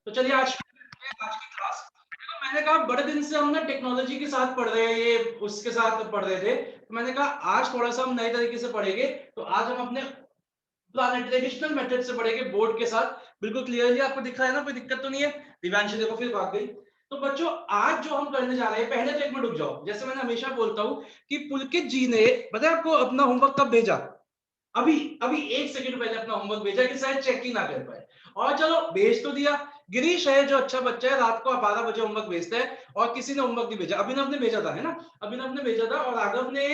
तो चलिए आज की क्लास, तो मैंने कहा बड़े दिन से हम ना टेक्नोलॉजी के साथ पढ़ रहे हैं, ये उसके साथ पढ़ रहे थे, तो मैंने कहा आज थोड़ा सा हम नए तरीके से पढ़ेंगे। तो आज हम अपने पुराने ट्रेडिशनल मेथड से पढ़ेंगे बोर्ड के साथ। बिल्कुल क्लियरली आपको दिख रहा है ना, कोई दिक्कत तो नहीं है? दिव्यांशी देखो फिर भाग गई। तो बच्चों आज जो हम करने जा रहे हैं, पहले तो एक मिनट रुक जाओ। जैसे मैंने हमेशा बोलता हूँ कि पुलकित जी ने पता है आपको अपना होमवर्क कब भेजा? अभी अभी 1 सेकंड पहले अपना होमवर्क भेजा कि शायद चेक ही ना कर पाए, और चलो भेज तो दिया। गिरीश है जो अच्छा बच्चा है, रात को 12 बजे होमवर्क भेजता है, और किसी ने होमवर्क नहीं भेजा। अभिनव ने भेजा था, है ना? अभिनव ने भेजा था, और राघव ने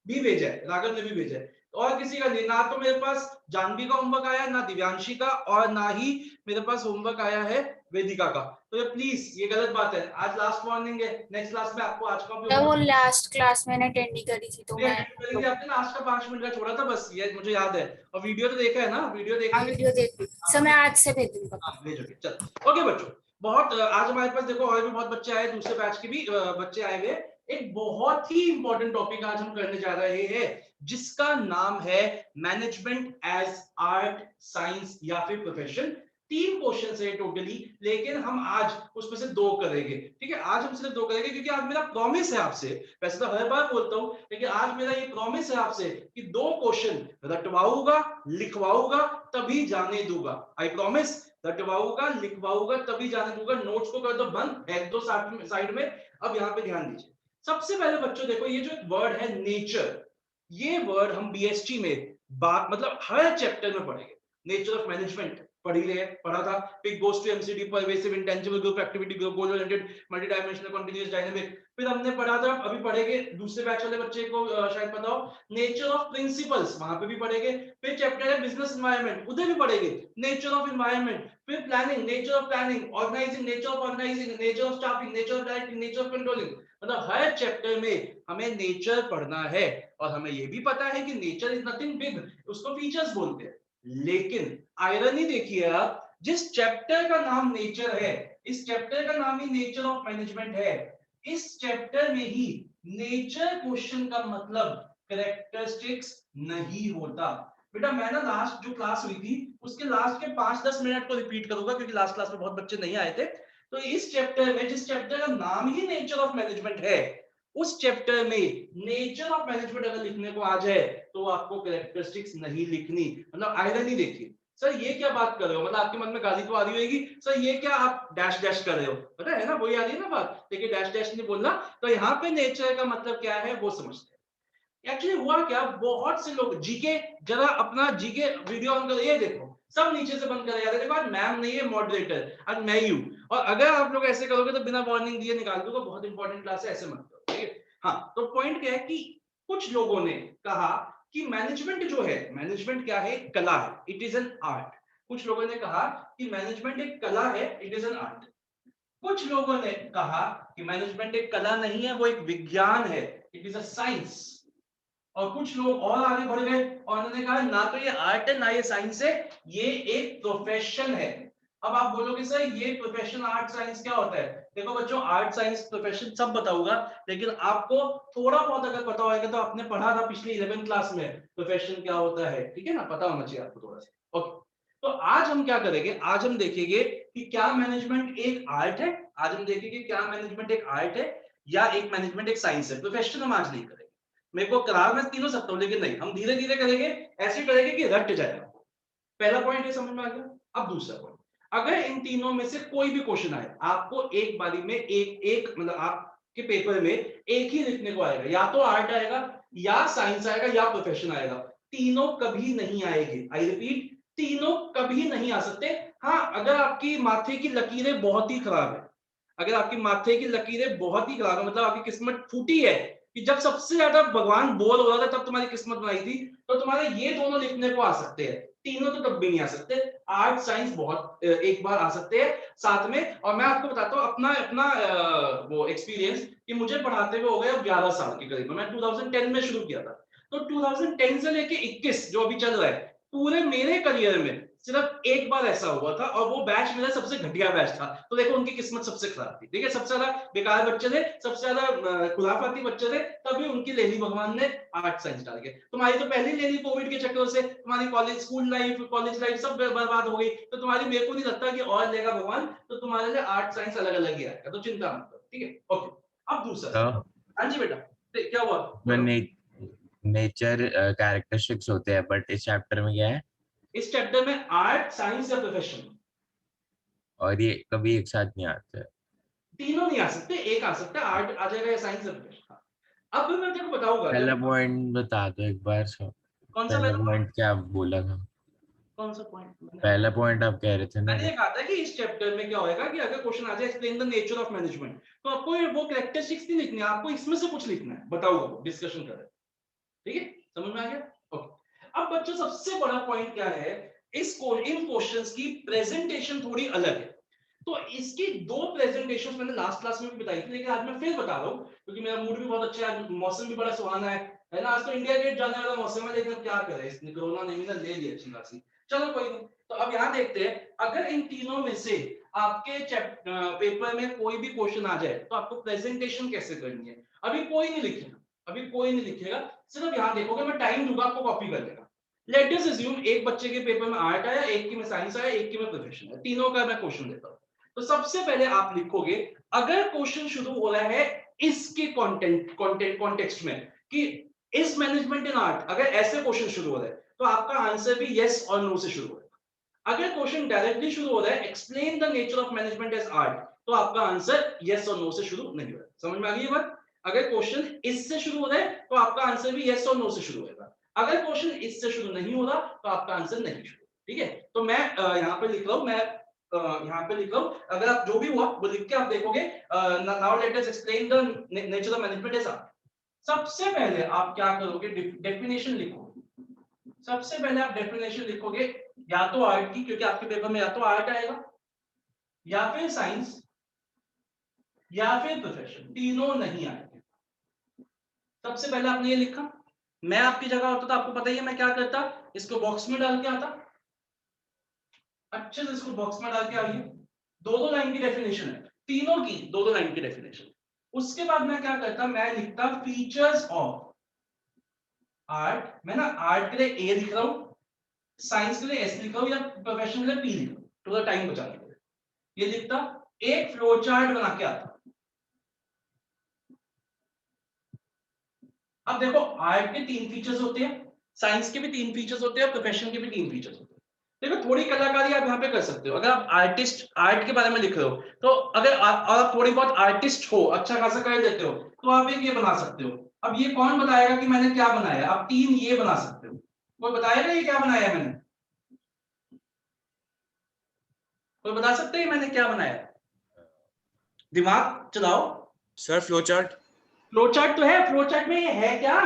भी भेजा है, राघव ने भी भेजा है। और किसी का नहीं, ना तो मेरे पास जानवी का होमवर्क आया, ना दिव्यांशी का, और ना ही मेरे पास होमवर्क आया है वेदिका का। तो ये प्लीज, ये गलत बात है। आज लास्ट वार्निंग है, नेक्स्ट क्लास में आपको आज का भी वो होमवर्क लास्ट क्लास मैंने अटेंड नहीं करी थी तो मैं करेंगे। आपने लास्ट का 5 मिनट का छोड़ा था बस, ये मुझे याद है। और वीडियो तो देखा है ना? वीडियो हाँ देखेंगे। वीडियो देख ली सर, मैं आज से भेज दूंगा। हाँ भेजोगे, चल ओके बच्चों। बहुत आज हमारे पास देखो और भी बहुत बच्चे आए, दूसरे बैच के भी बच्चे आए हुए। एक बहुत ही इंपॉर्टेंट टॉपिक आज हम करने जा रहे हैं, जिसका नाम है मैनेजमेंट एज आर्ट, साइंस या फिर प्रोफेशन। 3 क्वेश्चन है टोटली, लेकिन हम आज उसमें से 2 करेंगे। ठीक है, आज हम सिर्फ 2 करेंगे क्योंकि आज मेरा प्रॉमिस है आपसे। वैसे तो हर बार बोलता हूं, लेकिन आज मेरा ये प्रॉमिस है आपसे कि 2 क्वेश्चन रटवाऊंगा, लिखवाऊंगा, तभी जाने दूंगा। I promise. रटवाऊंगा, लिखवाऊंगा, तभी जाने दूंगा। नोट्स को कर दो बंद, फेंक दो साइड में। अब यहाँ पे ध्यान दीजिए। सबसे पहले बच्चों देखो, ये जो एक वर्ड है नेचर, ये वर्ड हम बीएसटी में बात मतलब हर चैप्टर में पढ़ेंगे। नेचर ऑफ मैनेजमेंट पढ़ ही रहे, पढ़ा था। Pig goes to MCD, pervasive, intangible group activity, group goal oriented, multi dimensional, continuous, dynamic. फिर हमने पढ़ा था, अभी पढ़ेंगे, दूसरे बैच वाले बच्चे को शायद पता हो, नेचर ऑफ प्रिंसिपल्स, वहां पे भी पढ़ेंगे। फिर चैप्टर है बिजनेस एनवायरनमेंट, उधर भी पढ़ेंगे नेचर ऑफ एनवायरनमेंट। फिर planning, nature of planning, organising, nature of organising, nature of staffing, nature of directing, nature of controlling. मतलब हर चैप्टर में हमें नेचर पढ़ना है। और हमें यह भी पता है कि नेचर इज नथिंग बिग, उसको फीचर्स बोलते हैं। लेकिन आयरनी देखिए आप, जिस चैप्टर का नाम नेचर है, इस चैप्टर का नाम ही नेचर ऑफ मैनेजमेंट है, इस चैप्टर में ही नेचर क्वेश्चन का मतलब कैरेक्टरिस्टिक्स नहीं होता। बेटा मैं ना लास्ट जो क्लास हुई थी, उसके लास्ट के 5-10 मिनट को रिपीट करूंगा, क्योंकि लास्ट क्लास में बहुत बच्चे नहीं आए थे। तो इस चैप्टर में, जिस चैप्टर का नाम ही नेचर ऑफ मैनेजमेंट है, उस चैप्टर में नेचर ऑफ मैनेजमेंट अगर लिखने को आ जाए, तो आपको कैरेक्टरिस्टिक्स नहीं लिखनी। मतलब आयरनी देखिए, सर ये क्या बात कर रहे हो? मतलब आपके मन में गाली तो आ रही होगी, सर ये क्या आप डैश डैश कर रहे हो? पता है ना, वही आ रही है ना बात। देखिए डैश डैश नहीं बोलना। तो यहाँ पे नेचर का मतलब क्या है वो समझते हैं। एक्चुअली हुआ क्या, बहुत से लोग जीके, जरा अपना जीके वीडियो ऑन कर, ये देखो सब नीचे से बंद कर यार। देखो आज मैम नहीं है मॉडरेटर, आज मैं ही हूँ। और अगर आप लोग ऐसे करोगे तो बिना वार्निंग दिए निकाल दूंगा। बहुत इंपॉर्टेंट क्लास है, ऐसे मत करो, ठीक है? हाँ, तो पॉइंट क्या है कि कुछ लोगों ने कहा कि मैनेजमेंट जो है, मैनेजमेंट क्या है? कला है, इट इज एन आर्ट। कुछ लोगों ने कहा कि मैनेजमेंट एक कला है, इट इज एन आर्ट। कुछ लोगों ने कहा कि मैनेजमेंट एक कला नहीं है, वो एक विज्ञान है, इट इज अ साइंस। और कुछ लोग और आगे बढ़ गए और उन्होंने कहा ना तो ये आर्ट है ना ये साइंस है, ये एक प्रोफेशन है। अब आप बोलोगे सर ये प्रोफेशन आर्ट साइंस क्या होता है? देखो बच्चों, आर्ट साइंस प्रोफेशन सब बताऊंगा, लेकिन आपको थोड़ा बहुत अगर पता होगा तो आपने पढ़ा था पिछली 11th क्लास में प्रोफेशन क्या होता है, ठीक है ना? पता होना चाहिए आपको थोड़ा सा। ओके, तो आज हम क्या करेंगे, आज हम देखेंगे कि क्या मैनेजमेंट एक आर्ट है। आज हम देखेंगे क्या मैनेजमेंट एक आर्ट है या एक मैनेजमेंट एक साइंस है। प्रोफेशन हम आज नहीं करेंगे। मेरे को करा मैं तीनों सकता हूं, लेकिन नहीं, हम धीरे धीरे करेंगे। ऐसे करेंगे कि रट जाएगा। पहला पॉइंट ये समझ में आ गया। अब दूसरा पॉइंट, अगर इन तीनों में से कोई भी क्वेश्चन आए, आपको एक बारी में एक एक मतलब आपके पेपर में एक ही लिखने को आएगा, या तो आर्ट आएगा या साइंस आएगा या प्रोफेशन आएगा। तीनों कभी नहीं आएंगे। आई रिपीट, तीनों कभी नहीं आ सकते। हाँ, अगर आपकी माथे की लकीरें बहुत ही खराब है, अगर आपकी माथे की लकीरें बहुत ही खराब है, मतलब आपकी किस्मत फूटी है कि जब सबसे ज्यादा भगवान बोल हो रहा था तब तुम्हारी किस्मत बनाई थी, तो तुम्हारे ये दोनों लिखने को आ सकते हैं। तीनों तो तब भी नहीं आ सकते। आर्ट साइंस बहुत एक बार आ सकते हैं साथ में। और मैं आपको बताता हूँ अपना अपना वो एक्सपीरियंस कि मुझे पढ़ाते हुए हो गए अब 11 साल के करीब। मैं 2010 में शुरू किया था, तो 2010 से लेके 21 जो अभी चल रहा है, पूरे मेरे करियर में सिर्फ एक बार ऐसा हुआ था और वो बैच मेरा सबसे घटिया बैच था, तो देखो उनकी किस्मत सबसे खराब थी। ठीक है, सबसे ज्यादा बेकार बच्चे थे, सबसे ज्यादा खुराफाती बच्चे थे, तभी उनकी ले ली भगवान ने आर्ट साइंस डाल के। तुम्हारी तो पहले ही ले ली कोविड के चक्कर से, तुम्हारी college school life college life सब बर्बाद हो गई, तो तुम्हारी मेरे को नहीं लगता कि और लेगा भगवान, तो तुम्हारे लिए आर्ट साइंस अलग अलग ही आएगा, तो चिंता मत करो। ठीक है, ओके। अब दूसरा तो हाँ जी बेटा, क्या हुआ? नेचर कैरेक्टरिस्टिक्स होते हैं, बट इस चैप्टर में क्या है? इस चैप्टर में आर्ट साइंस या प्रोफेशन, और ये कभी एक साथ नहीं आते? तीनों नहीं आ सकते, एक आ सकता है, आर्ट आ जाएगा या साइंस या प्रोफेशन। अब मैं तेरे को बताऊंगा पहला पॉइंट बता दो एक बार। कौन सा पहला पॉइंट क्या बोला था? कौन सा पॉइंट? पहला पॉइंट आप कह रहे थे ना, मैंने कहा था कि इस चैप्टर में क्या होएगा कि अगर क्वेश्चन आ जाए explain the nature of management, तो आपको वो कैरेक्टरिस्टिक्स नहीं लिखनी है, आपको इसमें से कुछ लिखना है, बताऊंगा, डिस्कशन कर रहे हैं। ठीक है, समझ में आ गया? ओके। अब बच्चों सबसे बड़ा पॉइंट क्या है, इन क्वेश्चंस की प्रेजेंटेशन थोड़ी अलग है। तो इसकी दो प्रेजेंटेशंस मैंने लास्ट क्लास में भी बताई थी, लेकिन आज मैं फिर बता रहा हूं क्योंकि मेरा मूड भी बहुत अच्छा है, आज मौसम भी बड़ा सुहाना है ना। आज तो इंडिया गेट जाने वाला मौसम है, लेकिन अब क्या करें, इसने कोरोना ने भी ना ले ली अच्छी खासी। चलो कोई नहीं। तो अब यहां देखते हैं, अगर इन तीनों में से आपके पेपर में कोई भी क्वेश्चन आ जाए तो आपको प्रेजेंटेशन कैसे करनी है। अभी कोई नहीं लिखेगा, अभी कोई नहीं लिखेगा, सिर्फ यहां देखोगे, मैं टाइम दूंगा, आपको कॉपी कर लेगा। लेट अस अज्यूम एक बच्चे के पेपर में आर्ट आया, एक की में साइंस आया, एक की में प्रोफेशन है, तीनों का मैं क्वेश्चन देता हूं। तो सबसे पहले आप लिखोगे, अगर क्वेश्चन शुरू हो रहा है इसके कॉन्टेक्स्ट में कि इस मैनेजमेंट इन आर्ट, अगर ऐसे क्वेश्चन शुरू हो रहा है तो आपका आंसर भी यस और नो से शुरू होगा। अगर क्वेश्चन डायरेक्टली शुरू हो रहा है explain the nature of management as art, तो आपका आंसर यस और नो से शुरू नहीं होगा। समझ में आ गई बात? अगर क्वेश्चन इससे शुरू हो रहा है तो आपका आंसर भी यस और नो से शुरू होगा। अगर क्वेश्चन इससे शुरू नहीं हो रहा तो आपका आंसर नहीं शुरू। ठीक है, तो मैं यहाँ पे लिख रहा हूं, मैं यहाँ पे लिख रहा हूं, अगर आप जो भी हुआ वो लिख के आप देखोगे, now let us explain the nature of management as art. सबसे पहले आप क्या करोगे, डेफिनेशन लिखो। सबसे पहले आप डेफिनेशन लिखोगे, या तो आर्ट की, क्योंकि आपके पेपर में या तो आर्ट आएगा, या फिर साइंस, या फिर प्रोफेशन, तीनों नहीं आएंगे। सबसे पहले आपने ये लिखा। मैं आपकी जगह होता तो आपको पता ही है मैं क्या करता, इसको बॉक्स में डाल के आता, अच्छे से इसको बॉक्स में डाल के आइए। दो दो लाइन की डेफिनेशन है, तीनों की दो दो लाइन की डेफिनेशन। उसके बाद मैं क्या करता, मैं लिखता फीचर्स ऑफ आर्ट। मैं ना आर्ट के लिए ए लिख रहा हूं, साइंस के लिए एस लिखा हूं, या प्रोफेशन के लिए पी लिखा हूं, थोड़ा टाइम बचाने के लिए ये लिखता। एक फ्लो चार्ट बना के आता। अब देखो, आर्ट के तीन फीचर्स होते हैं, साइंस के भी तीन फीचर्स होते हैं, प्रोफेशन के भी तीन फीचर्स होते हैं। देखो थोड़ी कलाकारी आप यहाँ पे कर सकते हो, अगर आप आर्टिस्ट आर्ट के बारे में लिख रहे हो, तो अगर आप थोड़ी बहुत आर्टिस्ट हो, अच्छा खासा कर लेते हो, तो आप एक ये बना सकते हो। अब ये कौन बताएगा कि मैंने क्या बनाया, आप तीन ये बना सकते हो। कोई बताएगा ये क्या बनाया मैंने? कोई बता सकते हैं मैंने क्या बनाया? दिमाग चलाओ। Sir flow chart. Flow chart तो है, फ्लो चार्ट में ये है क्या?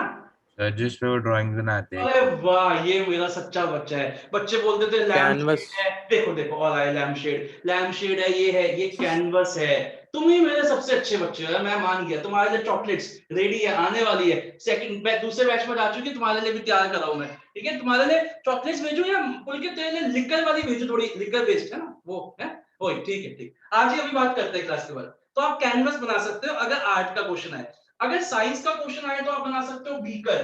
सर जिस पे वो ड्राइंग बनाते हैं। अरे वाह, ये मेरा सच्चा बच्चा है। बच्चे बोलते थे कैनवस है, देखो देखो और आया लैम्प शेड है, ये कैनवस है। तुम ही मेरे सबसे अच्छे बच्चे हो, मैं मान गया। तुम्हारे लिए चॉकलेट्स रेडी है, आने वाली है, सेकंड दूसरे बैच में जा चुकी, तुम्हारे लिए भी तैयार कर रहा हूं मैं। ठीक है, तुम्हारे लिए चॉकलेट्स भेजू या बोल के तेरे लिए लिकर वाली भेजू, थोड़ी लिकर बेस्ड है ना वो है। ओए ठीक है, ठीक, आज ही अभी बात करते हैं क्लास के बाद। तो आप कैनवस बना सकते हो अगर आर्ट का क्वेश्चन आए। अगर साइंस का क्वेश्चन आए तो आप बना सकते हो बीकर,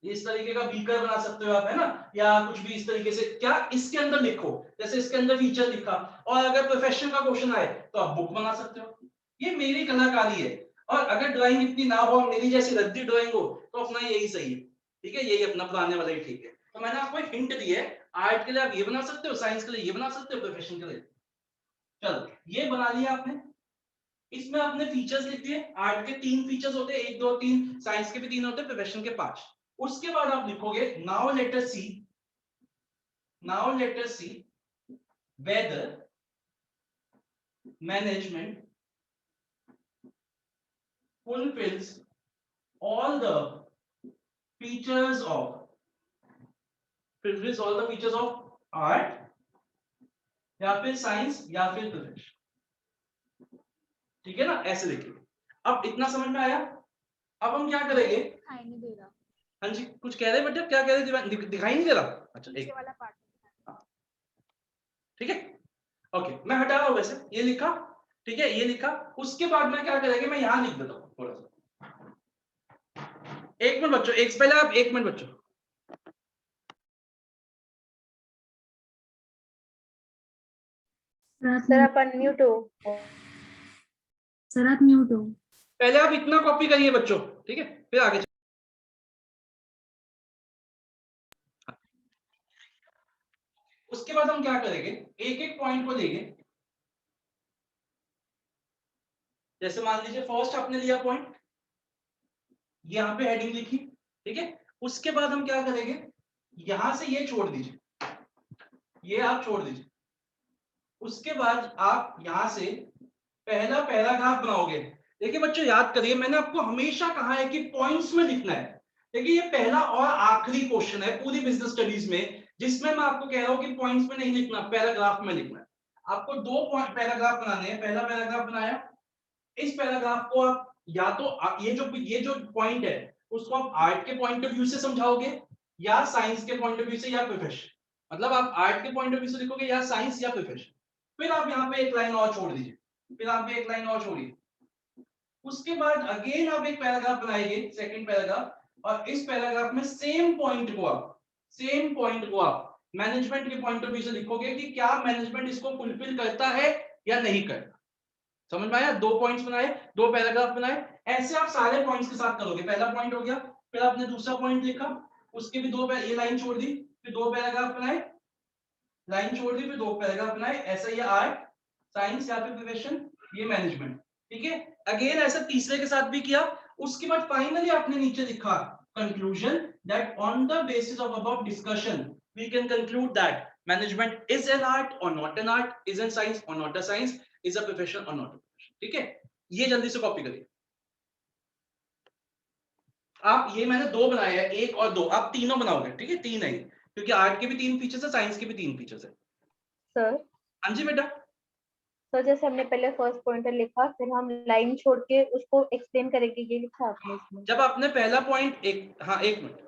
इस तरीके का बीकर बना सकते हो आप, है ना, या कुछ भी इस तरीके से, क्या इसके अंदर लिखो, जैसे इसके अंदर फीचर लिखा। और अगर प्रोफेशन का क्वेश्चन आए तो आप बुक बना सकते हो। ये मेरी कलाकारी है। और अगर ड्राइंग इतनी ना हो, मेरी जैसी रद्दी ड्राइंग हो, तो अपना यही सही है। ठीक है, यही अपना पुराने वाला ही ठीक है। तो मैंने आपको एक हिंट दी है, आर्ट के लिए आप ये बना सकते हो, साइंस के लिए ये बना सकते हो, प्रोफेशन के लिए। चलो ये बना लिया आपने। इसमें आपने फीचर्स लिख दिए, आर्ट के तीन फीचर्स होते हैं, 1 2 3, साइंस के भी 3 होते हैं, प्रोफेशन के 5। उसके बाद आप लिखोगे now let us C whether management fulfills all the features of art, या फिर साइंस, या फिर प्रोफेशन। ठीक है ना, ऐसे लिखिए। अब इतना समझ में आया? अब हम क्या करेंगे? नहीं दे रहा, हाँ जी, कुछ कह रहे बेटा, क्या कह रहे? दिखाई नहीं दे रहा? अच्छा, एक वाला पार्ट ठीक है, ओके मैं हटा रहा हूं वैसे, ये लिखा, ठीक है ये लिखा। उसके बाद मैं क्या करेंगे, मैं यहां लिख देता हूं थोड़ा सा, एक मिनट बच्चों, एक पहले आप एक मिनट बच्चों, सर आप अनम्यूट हो। सर आप म्यूट हो। पहले आप इतना कॉपी करिए बच्चों, ठीक है, फिर आगे उसके बाद हम क्या करेंगे, एक एक पॉइंट को लेंगे। जैसे मान लीजिए फर्स्ट आपने लिया पॉइंट, यहां पे हेडिंग लिखी, ठीक है। उसके बाद हम क्या करेंगे, यहां से ये छोड़ दीजिए, ये आप छोड़ दीजिए। उसके बाद आप यहां से पहला पैराग्राफ बनाओगे। देखिए बच्चों याद करिए, मैंने आपको हमेशा कहा है कि पॉइंट्स में लिखना है। देखिए ये पहला और आखिरी क्वेश्चन है पूरी बिजनेस स्टडीज में, जिसमें मैं आपको कह रहा हूं कि पॉइंट्स में नहीं लिखना, पैराग्राफ में लिखना है। आपको दो पैराग्राफ बनाने हैं। पहला पैराग्राफ बनाया, इस पैराग्राफ को आप या तो ये जो पॉइंट है उसको आप आर्ट के पॉइंट ऑफ व्यू से समझाओगे, या साइंस के पॉइंट ऑफ व्यू से, या प्रोफेशन, मतलब आप आर्ट के पॉइंट ऑफ व्यू से लिखोगे या साइंस या प्रोफेशन। फिर आप यहाँ पे एक लाइन और छोड़ दीजिए, फिर आप भी एक लाइन और छोड़िए। उसके बाद अगेन आप एक पैराग्राफ बनाएंगे, सेकंड पैराग्राफ, और इस पैराग्राफ में सेम पॉइंट को आप मैनेजमेंट के पॉइंट ऑफ व्यू से लिखोगे कि क्या मैनेजमेंट इसको फुलफिल करता है या नहीं करता। समझ में आया? दो पॉइंट्स बनाए, दो पैराग्राफ बनाए, ऐसे आप सारे पॉइंट्स के साथ करोगे। पहला पॉइंट हो गया, फिर आपने दूसरा पॉइंट लिखा, उसके भी ये लाइन छोड़ दी, फिर दो पैराग्राफ बनाए, लाइन छोड़ दी, फिर दो पैराग्राफ बनाए। ऐसा ये आर्ट, साइंस या फिर प्रोफेशन, ये मैनेजमेंट, ठीक है। अगेन ऐसा तीसरे के साथ भी किया। उसके बाद फाइनली आपने नीचे लिखा conclusion, that on the basis of above discussion we can conclude that management is an art or not an art, is an science or not a science, is a profession or not a profession, ठीक है। ये जल्दी से copy करिए आप। ये मैंने दो बनाए हैं, एक और दो, आप तीनों बनाओगे, ठीक है, तीन है, क्योंकि आर्ट के भी तीन फीचर्स है, साइंस के भी तीन फीचर्स है। सर हाँ जी बेटा। सर जैसे हमने पहले फर्स्ट पॉइंटर लिखा, फिर हम लाइन छोड़ के उसको एक्सप्लेन करेंगे, ये लिखा आपने इसमें। जब आपने पहला पॉइंट हाँ एक मिनट,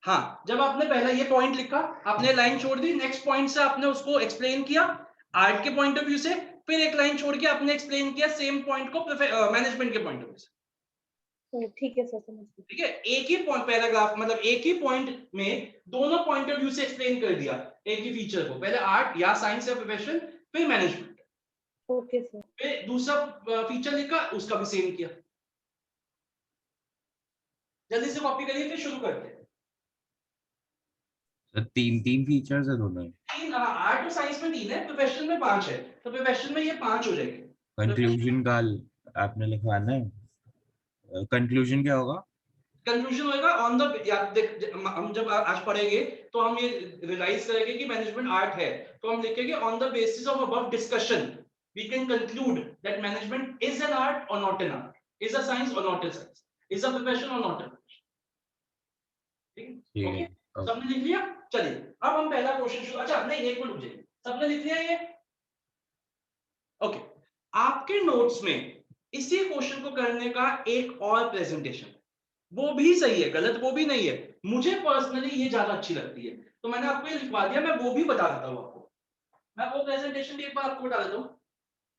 हाँ जब आपने पहला ये पॉइंट लिखा, आपने लाइन छोड़ दी, नेक्स्ट पॉइंट से आपने उसको एक्सप्लेन किया आर्ट के पॉइंट ऑफ व्यू से, फिर एक लाइन छोड़ के आपने एक्सप्लेन किया सेम पॉइंट को मैनेजमेंट के पॉइंट ऑफ व्यू से। ठीक है सर, समझ गई। ठीक है, एक ही पॉइंट पैराग्राफ, मतलब एक ही पॉइंट में दोनों पॉइंट ऑफ व्यू से एक्सप्लेन कर दिया एक ही फीचर को, पहले आर्ट या साइंस या प्रोफेशन, फिर मैनेजमेंट, ओके सर। फिर दूसरा फीचर लिखा, उसका भी सेम किया। जल्दी से कॉपी करिए, फिर शुरू करते हैं। तो तीन तीन फीचर्स है दोनों। तीन, हाँ आर्ट और साइंस में तीन है, प्रोफेशनल में 5 है, तो प्रोफेशनल में ये 5 हो जाएंगे। कंक्लूजन का आपने लिखवाना है, कंक्लूजन क्या होगा? कंक्लूजन होगा ऑन द, हम जब आज पढ़ेंगे तो हम ये रियलाइज करेंगे कि मैनेजमेंट आर्ट है, तो हम लिखेंगे on the basis of above discussion we can conclude that management is an art or not an art, is a science or not a science, is a profession or not a profession. ठीक है, okay सबने लिख लिया। चलिए अब हम पहला question शुरू, अच्छा नहीं एक मिनट रुकिए, सबने लिख लिया ये? ओके, आपके नोट्स में इसी क्वेश्चन को करने का एक और प्रेजेंटेशन, वो भी सही है, गलत वो भी नहीं है, मुझे पर्सनली ये ज्यादा अच्छी लगती है, तो मैंने आपको ये लिखवा दिया, मैं वो भी बता देता हूँ आपको। मैं वो प्रेजेंटेशन भी एक बार आपको बता देता हूँ।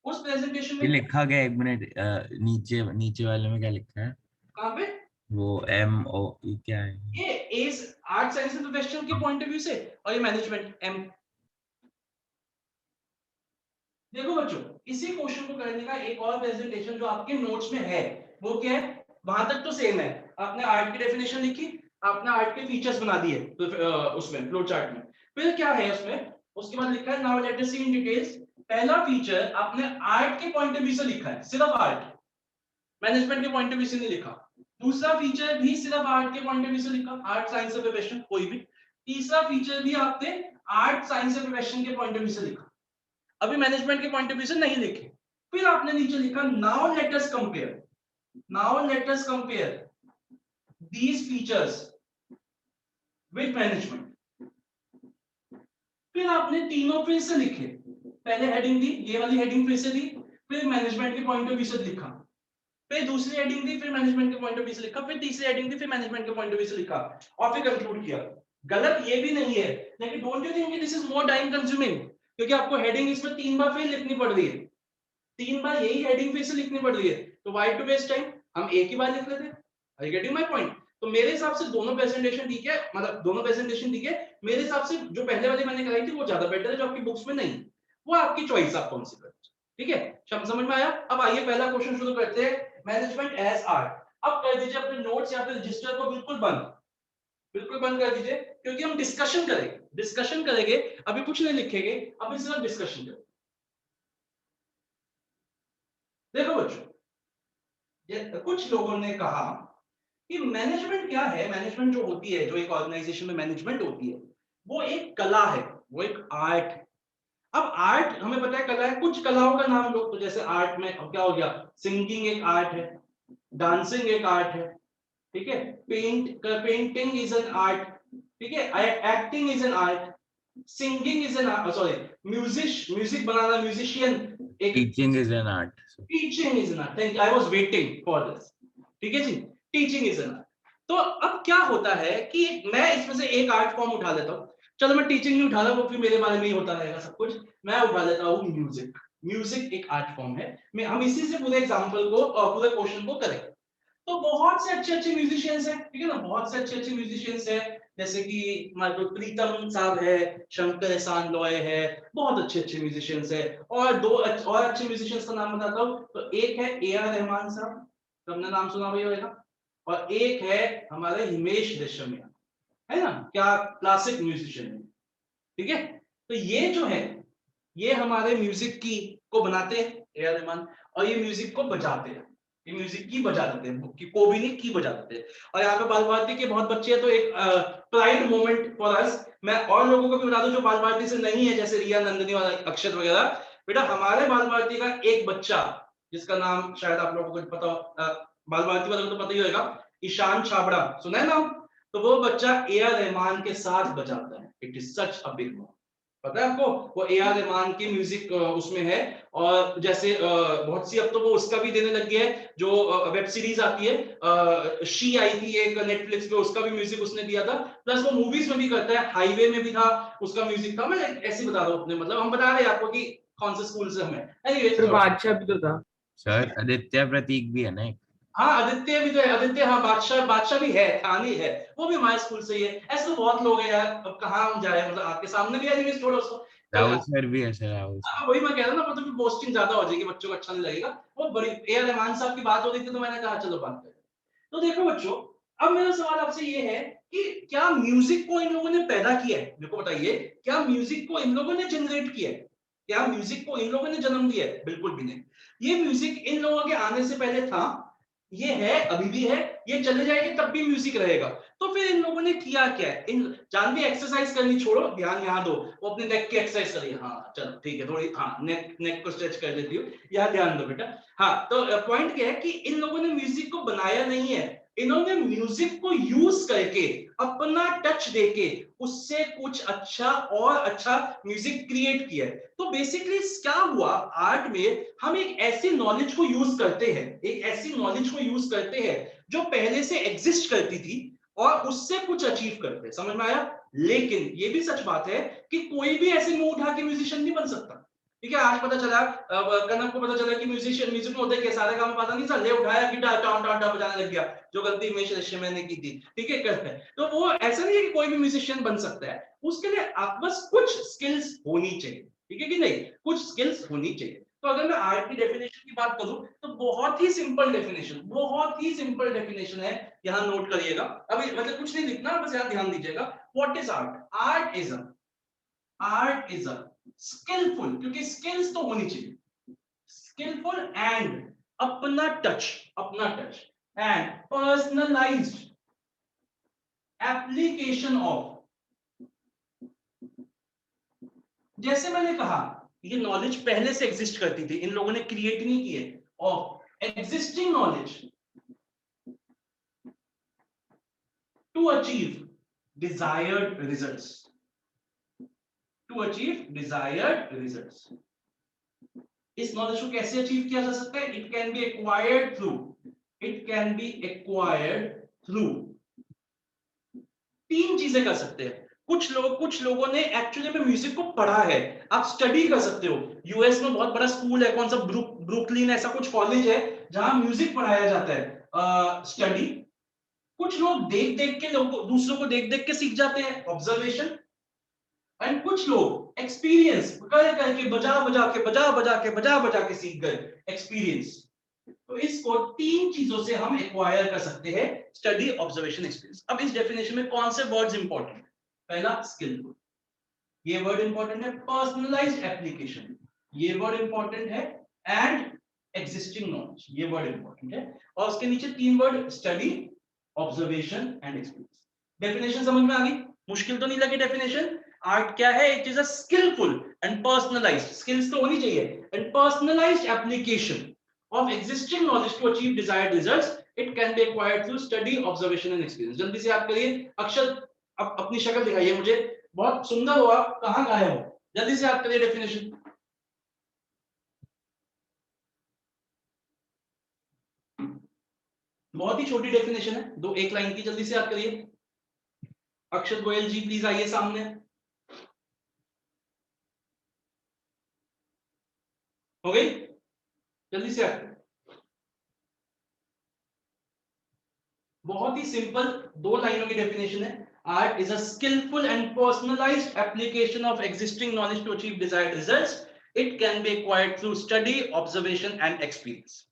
उस प्रेजेंटेशन ये में लिखा गया, एक मिनट, नीचे नीचे वाले में क्या लिखा है? कहाँ पे वो MOE क्या है? ये as art science and professional के पॉइंट ऑफ व्यू से, और ये मैनेजमेंट एम। देखो बच्चों, इसी क्वेश्चन को करने का एक और प्रेजेंटेशन जो आपके नोट्स में है, वो क्या है, वहां तक तो सेम है। आपने आर्ट की डेफिनेशन लिखी, आपने आर्ट के फीचर्स बना दिए उसमें फ्लो चार्ट में, फिर क्या है उसमें, उसके बाद लिखा है now let us see in details. पहला फीचर आपने आर्ट के पॉइंट ऑफ व्यू से लिखा है, सिर्फ आर्ट, मैनेजमेंट के पॉइंट ऑफ व्यू से नहीं लिखा। दूसरा फीचर भी सिर्फ आर्ट के पॉइंट ऑफ व्यू से लिखा, आर्ट साइंस और प्रोफेशन कोई भी। तीसरा फीचर भी आपने आर्ट साइंस और प्रोफेशन के पॉइंट ऑफ व्यू से लिखा, अभी मैनेजमेंट के पॉइंट ऑफ व्यू से नहीं लिखे। फिर आपने नीचे लिखा now let us compare, now let us compare these features with management. फिर आपने तीनों फिर से लिखे, पहले हेडिंग दी, ये वाली हेडिंग फिर से दी, फिर मैनेजमेंट के पॉइंट ऑफ व्यू से लिखा, फिर दूसरी हेडिंग दी, फिर मैनेजमेंट के पॉइंट ऑफ व्यू से लिखा, फिर तीसरी हेडिंग दी, फिर मैनेजमेंट के पॉइंट ऑफ व्यू से लिखा और फिर कंक्लूड किया। गलत ये भी नहीं है, लेकिन don't you think this is more time consuming, क्योंकि आपको हेडिंग इसमें 3 बार फिर लिखनी पड़ रही है, 3 बार यही हेडिंग फिर से लिखनी पड़ रही है, तो व्हाई टू वेस्ट टाइम, हम एक ही बार लिख लेते। Are you getting my point? तो मेरे हिसाब से दोनों प्रेजेंटेशन ठीक है, मतलब दोनों प्रेजेंटेशन ठीक है। मेरे हिसाब से जो पहले वाली मैंने कराई थी वो ज्यादा बेटर है, जो आपकी बुक्स में नहीं, वो आपकी चॉइस, आप कौन सी करते हैं, ठीक है? समझ में आया? अब आइए पहला क्वेश्चन शुरू करते हैं, मैनेजमेंट एज आर्ट। अब कर दीजिए अपने नोट्स या फिर रजिस्टर को बिल्कुल बंद, बिल्कुल बंद कर दीजिए, क्योंकि हम डिस्कशन करेंगे, डिस्कशन करेंगे, अभी कुछ नहीं लिखेंगे, अभी सिर्फ डिस्कशन करेंगे। देखो बच्चों, कुछ लोगों ने कहा कि मैनेजमेंट क्या है, मैनेजमेंट जो होती है, जो एक ऑर्गेनाइजेशन में मैनेजमेंट होती है, वो एक कला है, वो एक आर्ट है। अब आर्ट हमें पता है कला है, कुछ कलाओं का नाम लो, तो जैसे आर्ट में अब क्या हो गया, सिंगिंग एक आर्ट है, डांसिंग एक आर्ट है, ठीक है, पेंटिंग इज एन आर्ट, ठीक है, acting is an art, singing is an art, sorry music बनाना, म्यूजिशियन एक, teaching is an art. Teaching is an art, thank you, I was waiting for this, ठीक है जी, टीचिंग इज एन आर्ट। तो अब क्या होता है कि मैं इसमें से एक आर्ट फॉर्म उठा लेता हूं, चलो मैं टीचिंग नहीं उठा रहा, वो फिर मेरे बारे में ही होता रहेगा सब कुछ, मैं उठा लेता हूं म्यूजिक। म्यूजिक एक आर्ट फॉर्म है, मैं हम इसी से पूरे एग्जांपल को और पूरे क्वेश्चन को करेंगे। तो बहुत से अच्छे म्यूजिशियंस हैं, ठीक है ना, बहुत से अच्छे म्यूजिशियंस हैं, जैसे कि हमारे को प्रीतम साहब है, शंकर एहसान लॉय है, बहुत अच्छे म्यूजिशियंस है। और दो और अच्छे म्यूजिशियंस का नाम बताता हूँ, तो एक है ए आर रहमान साहब, तुमने नाम सुना भी होगा, और एक है हमारे हिमेश रेशमिया, है ना, क्या क्लासिक म्यूजिशियन है, ठीक है। तो ये जो है, ये हमारे म्यूजिक की को बनाते हैं ए आर रहमान, और ये म्यूजिक को बजाते हैं, ये म्यूजिक की बजा देते हैं, को भी नहीं, की बजा देते हैं। और यहाँ पे बाल भारती के बहुत बच्चे हैं, तो एक प्राइड मोमेंट फॉर अस, मैं और लोगों को भी बता दूं जो बाल भारती से नहीं है, जैसे रिया नंदिनी और अक्षत वगैरह, बेटा हमारे बाल भारती का एक बच्चा, जिसका नाम शायद आप लोगों को पता हो, बाल भारती वालों को तो पता ही होगा, ईशान छाबड़ा, सुना है नाम? तो वो बच्चा ए आर रहमान के साथ बजाता है, it is such a big moment, पता है आपको, वो ए आर रहमान की म्यूजिक उसमें है। और जैसे बहुत सी अब तो वो उसका भी देने लग गया है, जो वेब सीरीज आती है, शी आई थी एक नेटफ्लिक्स पे, उसका भी म्यूजिक उसने दिया था, प्लस वो मूवीज में भी करता है, हाईवे में भी था, उसका म्यूजिक था। मैं ऐसे बता रहा हूँ अपने, मतलब हम बता रहे हैं आपको कि कौन से स्कूल से हमें, सर बादशाह भी तो था सर, आदित्य प्रतीक भी है ना एक? हाँ आदित्य भी तो है, आदित्य, हाँ बादशाह भी है, थानी है, वो भी हमारे स्कूल से ही है। ऐसे तो बहुत लोग हैं यार, अब कहाँ हम जाए, मतलब आपके सामने भी एनिमेस छोड़ो उसको, राहुल सर भी है सर, राहुल सर। हाँ वही मैं कह रहा हूँ ना, मतलब पोस्टिंग ज्यादा हो जाएगी, बच्चों को अच्छा नहीं लगेगा। वो बड़ी ए आर रहमान साहब की बात हो रही थी, तो मैंने कहा चलो बात करें। तो देखो बच्चों, अब मेरा सवाल आपसे ये है कि क्या म्यूजिक को इन लोगों ने पैदा किया है, मेरे को बताइए, क्या म्यूजिक को इन लोगों ने जनरेट किया है, क्या म्यूजिक को इन लोगों ने जन्म दिया है? बिल्कुल भी नहीं। ये म्यूजिक इन लोगों के आने से पहले था, ये है, अभी भी है, ये चले जाएगी तब भी म्यूजिक रहेगा। तो फिर इन लोगों ने किया क्या है, इन जानवी एक्सरसाइज करनी छोड़ो, ध्यान यहाँ दो, वो अपने नेक की एक्सरसाइज करिए, हाँ चलो ठीक है, थोड़ी, हाँ नेक को स्ट्रेच कर देती हूँ, यहाँ ध्यान दो बेटा। हाँ, तो पॉइंट क्या है कि इन लोगों ने म्यूजिक को बनाया नहीं है, इन्होंने म्यूजिक को यूज करके, अपना टच देके, उससे कुछ अच्छा और अच्छा म्यूजिक क्रिएट किया है। तो बेसिकली क्या हुआ, आर्ट में हम एक ऐसी नॉलेज को यूज करते हैं, एक ऐसी नॉलेज को यूज करते हैं जो पहले से एग्जिस्ट करती थी, और उससे कुछ अचीव करते हैं, समझ में आया? लेकिन ये भी सच बात है कि कोई भी ऐसे मुंह उठा के म्यूजिशियन नहीं बन सकता, ठीक है। आज पता चला, कनक को पता चला कि म्यूजिशियन म्यूजिक में होता है क्या, सारे काम पता नहीं, ले उठाया गिटार, टाउन टाउन टाउन बजाने लग गया, जो गलती हिमेश रेशमिया ने की थी, ठीक है, करते हैं। तो वो ऐसा नहीं है कि कोई भी म्यूजिशियन बन सकता है, उसके लिए आप बस कुछ स्किल्स होनी चाहिए, ठीक है कि नहीं, कुछ स्किल्स होनी चाहिए। तो अगर मैं आर्ट की डेफिनेशन की बात करूं, तो बहुत ही सिंपल डेफिनेशन, बहुत ही सिंपल डेफिनेशन है, यहां नोट करिएगा, अभी मतलब कुछ नहीं लिखना, बस यहां ध्यान दीजिएगा। What is art? Art is a skilful, क्योंकि स्किल्स तो होनी चाहिए, स्किलफुल एंड अपना touch and personalised application of, जैसे मैंने कहा, ये नॉलेज पहले से एग्जिस्ट करती थी, इन लोगों ने क्रिएट नहीं की है, of existing knowledge to achieve desired results, to achieve desired results. इस नॉलेज को कैसे अचीव किया जा सकता है? It can be acquired through तीन चीजें कर सकते हैं। कुछ लोगों ने एक्चुअली में म्यूजिक को पढ़ा है, आप स्टडी कर सकते हो। यूएस में बहुत बड़ा स्कूल है, कौन सा ब्रुकलिन ऐसा कुछ कॉलेज है जहां म्यूजिक पढ़ाया जाता है, स्टडी। कुछ लोग देख देख के दूसरों को देख देख के सीख जाते हैं, ऑब्जर्वेशन। एंड कुछ लोग एक्सपीरियंस कर करके बजा बजा के सीख गए, एक्सपीरियंस। तो इसको तीन चीजों से हम एक्वायर कर सकते हैं, स्टडी, ऑब्जर्वेशन, एक्सपीरियंस। अब इस डेफिनेशन में कौन से वर्ड्स इंपॉर्टेंट है? पहला स्किलफुल, ये वर्ड इंपॉर्टेंट है। पर्सनलाइज्ड एप्लीकेशन, ये वर्ड इंपॉर्टेंट है। एंड एग्जिस्टिंग नॉलेज, ये वर्ड इंपॉर्टेंट है। और उसके नीचे तीन word, study, observation and experience. Definition समझ में आ गई? मुश्किल तो नहीं लगी डेफिनेशन? आर्ट क्या है? It is a skilful and personalised, skills तो होनी चाहिए, and personalised application of existing knowledge to achieve desired results. It can be acquired through study, observation and experience. जल्दी से याद करिए। अक्षर अब अपनी शक्ल दिखाइए मुझे, बहुत सुंदर हुआ, कहां गायब हो? जल्दी से याद करिए डेफिनेशन। बहुत ही छोटी डेफिनेशन है, दो एक लाइन की, जल्दी से याद करिए। अक्षर गोयल जी प्लीज आइए सामने। हो गई? जल्दी से याद। बहुत ही सिंपल दो लाइनों की डेफिनेशन है। Art is a skilful and personalised application of existing knowledge to achieve desired results. It can be acquired through study, observation and experience.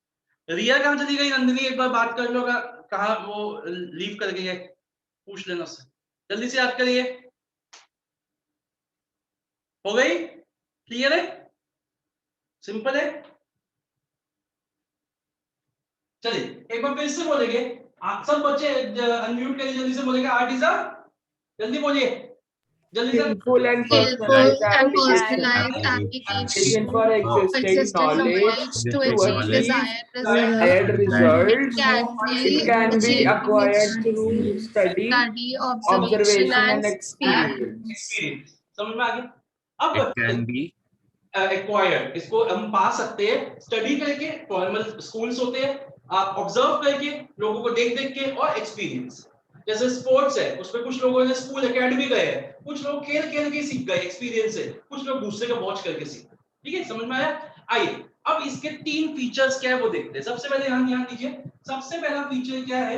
Riya कहां चली गई? नंदिनी एक बार बात कर लो, कहां वो लीव कर गई है, पूछ लेना उससे। जल्दी से याद करिए। हो गई? क्लियर है? सिंपल है? चलिए एक बार फिर से बोलेंगे, आप सब बच्चे अनम्यूट करिए, जल्दी से बोलेंगे। आर्ट इज अ, जल्दी बोलिए, जल्दी से। Skillful and skillful personalized and application personalized application for of existing existing knowledge knowledge to to achieve achieve desired desired results. It results. can It be can be achieved acquired through through study, study, observation observation, and and experience. Experience. समझ में आ गया? It अब can be acquired, इसको हम पा सकते हैं study करके, फॉर्मल स्कूल्स होते हैं, आप ऑब्जर्व करके, लोगों को देख देख के, और एक्सपीरियंस। जैसे स्पोर्ट्स है, उसमें कुछ लोगों ने स्कूल एकेडमी गए हैं, कुछ लोग खेल खेल के सीख गए, एक्सपीरियंस से, कुछ लोग दूसरे का वॉच करके सीख गए। ठीक है, समझ में आया? आइए अब इसके तीन फीचर्स क्या है वो देखते हैं। सबसे पहले ध्यान दीजिए, सबसे पहला फीचर क्या है?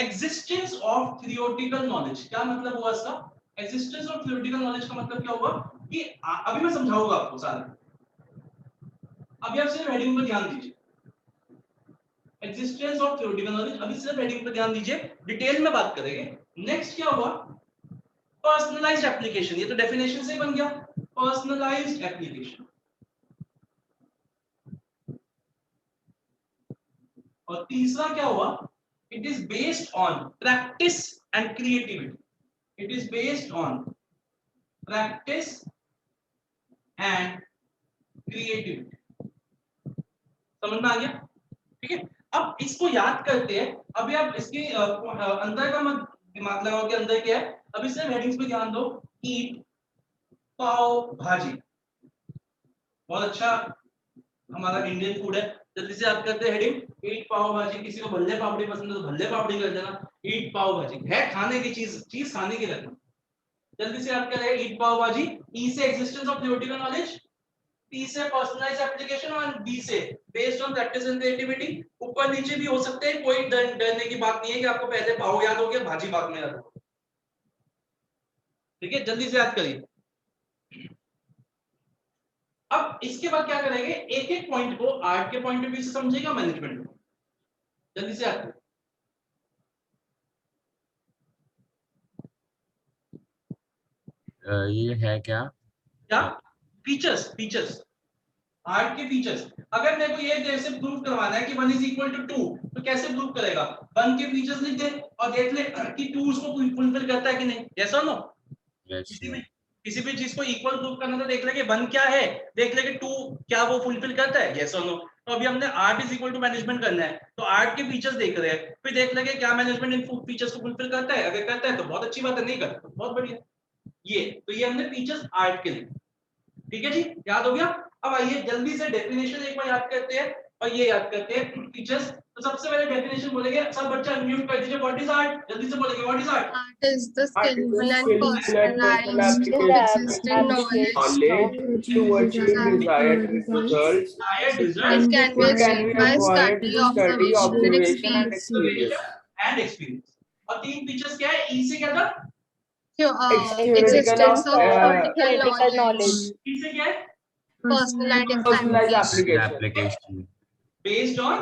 Existence of theoretical knowledge. क्या मतलब हुआ इसका? एग्जिस्टेंस ऑफ थियोरेटिकल नॉलेज का मतलब क्या हुआ कि अभी मैं समझाऊंगा आपको सारा, अभी आप सिर्फ हेडिंग पर ध्यान दीजिए। एग्जिस्टेंस ऑफ थियोरेटिकल नॉलेज, अभी सिर्फ हेडिंग पर ध्यान दीजिए, डिटेल में बात करेंगे। नेक्स्ट क्या हुआ? पर्सनलाइज्ड एप्लीकेशन, ये तो डेफिनेशन से ही बन गया, पर्सनलाइज्ड एप्लीकेशन। और तीसरा क्या हुआ? It is based on practice and creativity. It is based on practice and creativity. समझ में आ गया? ठीक है, अब इसको याद करते हैं। अभी आप इसके अंदर का मत दिमाग लगाओ कि अंदर क्या है। अभी सिर्फ हेडिंग्स पे ध्यान दो। ईट, पाव भाजी, बहुत अच्छा हमारा इंडियन फूड है। जल्दी से याद करते हैं हेडिंग, ईट पाव भाजी। किसी को भल्ले पापड़ी पसंद है तो भल्ले पापड़ी कर देना। ईट पाव भाजी है खाने की चीज खाने की रखना। जल्दी से याद करें, ईट पाव भाजी। ई से existence of theoretical knowledge, P से पर्सनलाइज्ड एप्लीकेशन, और बी से based on practice and creativity. ऊपर नीचे भी हो सकते हैं, कोई डरने की बात नहीं है कि आपको पहले पाव याद हो गया भाजी बाद में याद हो। ठीक है, जल्दी से याद करिए। अब इसके बाद क्या करेंगे, एक एक पॉइंट को आर्ट के पॉइंट ऑफ व्यू से समझेगा, मैनेजमेंट को। जल्दी से याद करिए। ये है क्या? क्या फीचर्स? आर्ट के फीचर्स। अगर मेरे को ये जैसे प्रूव करवाना है कि 1 is equal to 2, तो कैसे प्रूव करेगा? 1 के फीचर्स लिख दे और देख ले कि 2 उसको फुलफिल करता है कि नहीं। यस और नो? किसी भी चीज को इक्वल प्रूव करना तो देख ले कि 1 क्या है, देख ले कि 2 क्या वो फुलफिल करता है। यस और नो? तो अभी हमने art is equal to management करना है, तो आर्ट के फीचर्स देख रहे हैं, फिर देख लेंगे क्या मैनेजमेंट इन फीचर्स को फुलफिल करता है। अगर करता है तो बहुत अच्छी बात है, नहीं करता तो बहुत बढ़िया। ये तो ये हमने फीचर्स आर्ट के लिए। ठीक है जी, याद हो गया। अब आइए जल्दी से डेफिनेशन एक बार याद करते हैं और ये याद करते हैं टीचर्स। तो सबसे पहले डेफिनेशन बोलेंगे, सब बच्चा अनम्यूट कर दीजिए। What is art? जल्दी से बोलेंगे, what is art? Art is the Art is skillful the and skillful and personal personalized application existing of knowledge knowledge to achieve desired results. desired which results can be It can be achieved by acquired study, through study, observation and observation and experience. experience. And experience. और तीन features क्या है? ई से क्या था? Theoretical Existence of theoretical theoretical knowledge, knowledge. ई से क्या है? personalized Personalized application. application. application based on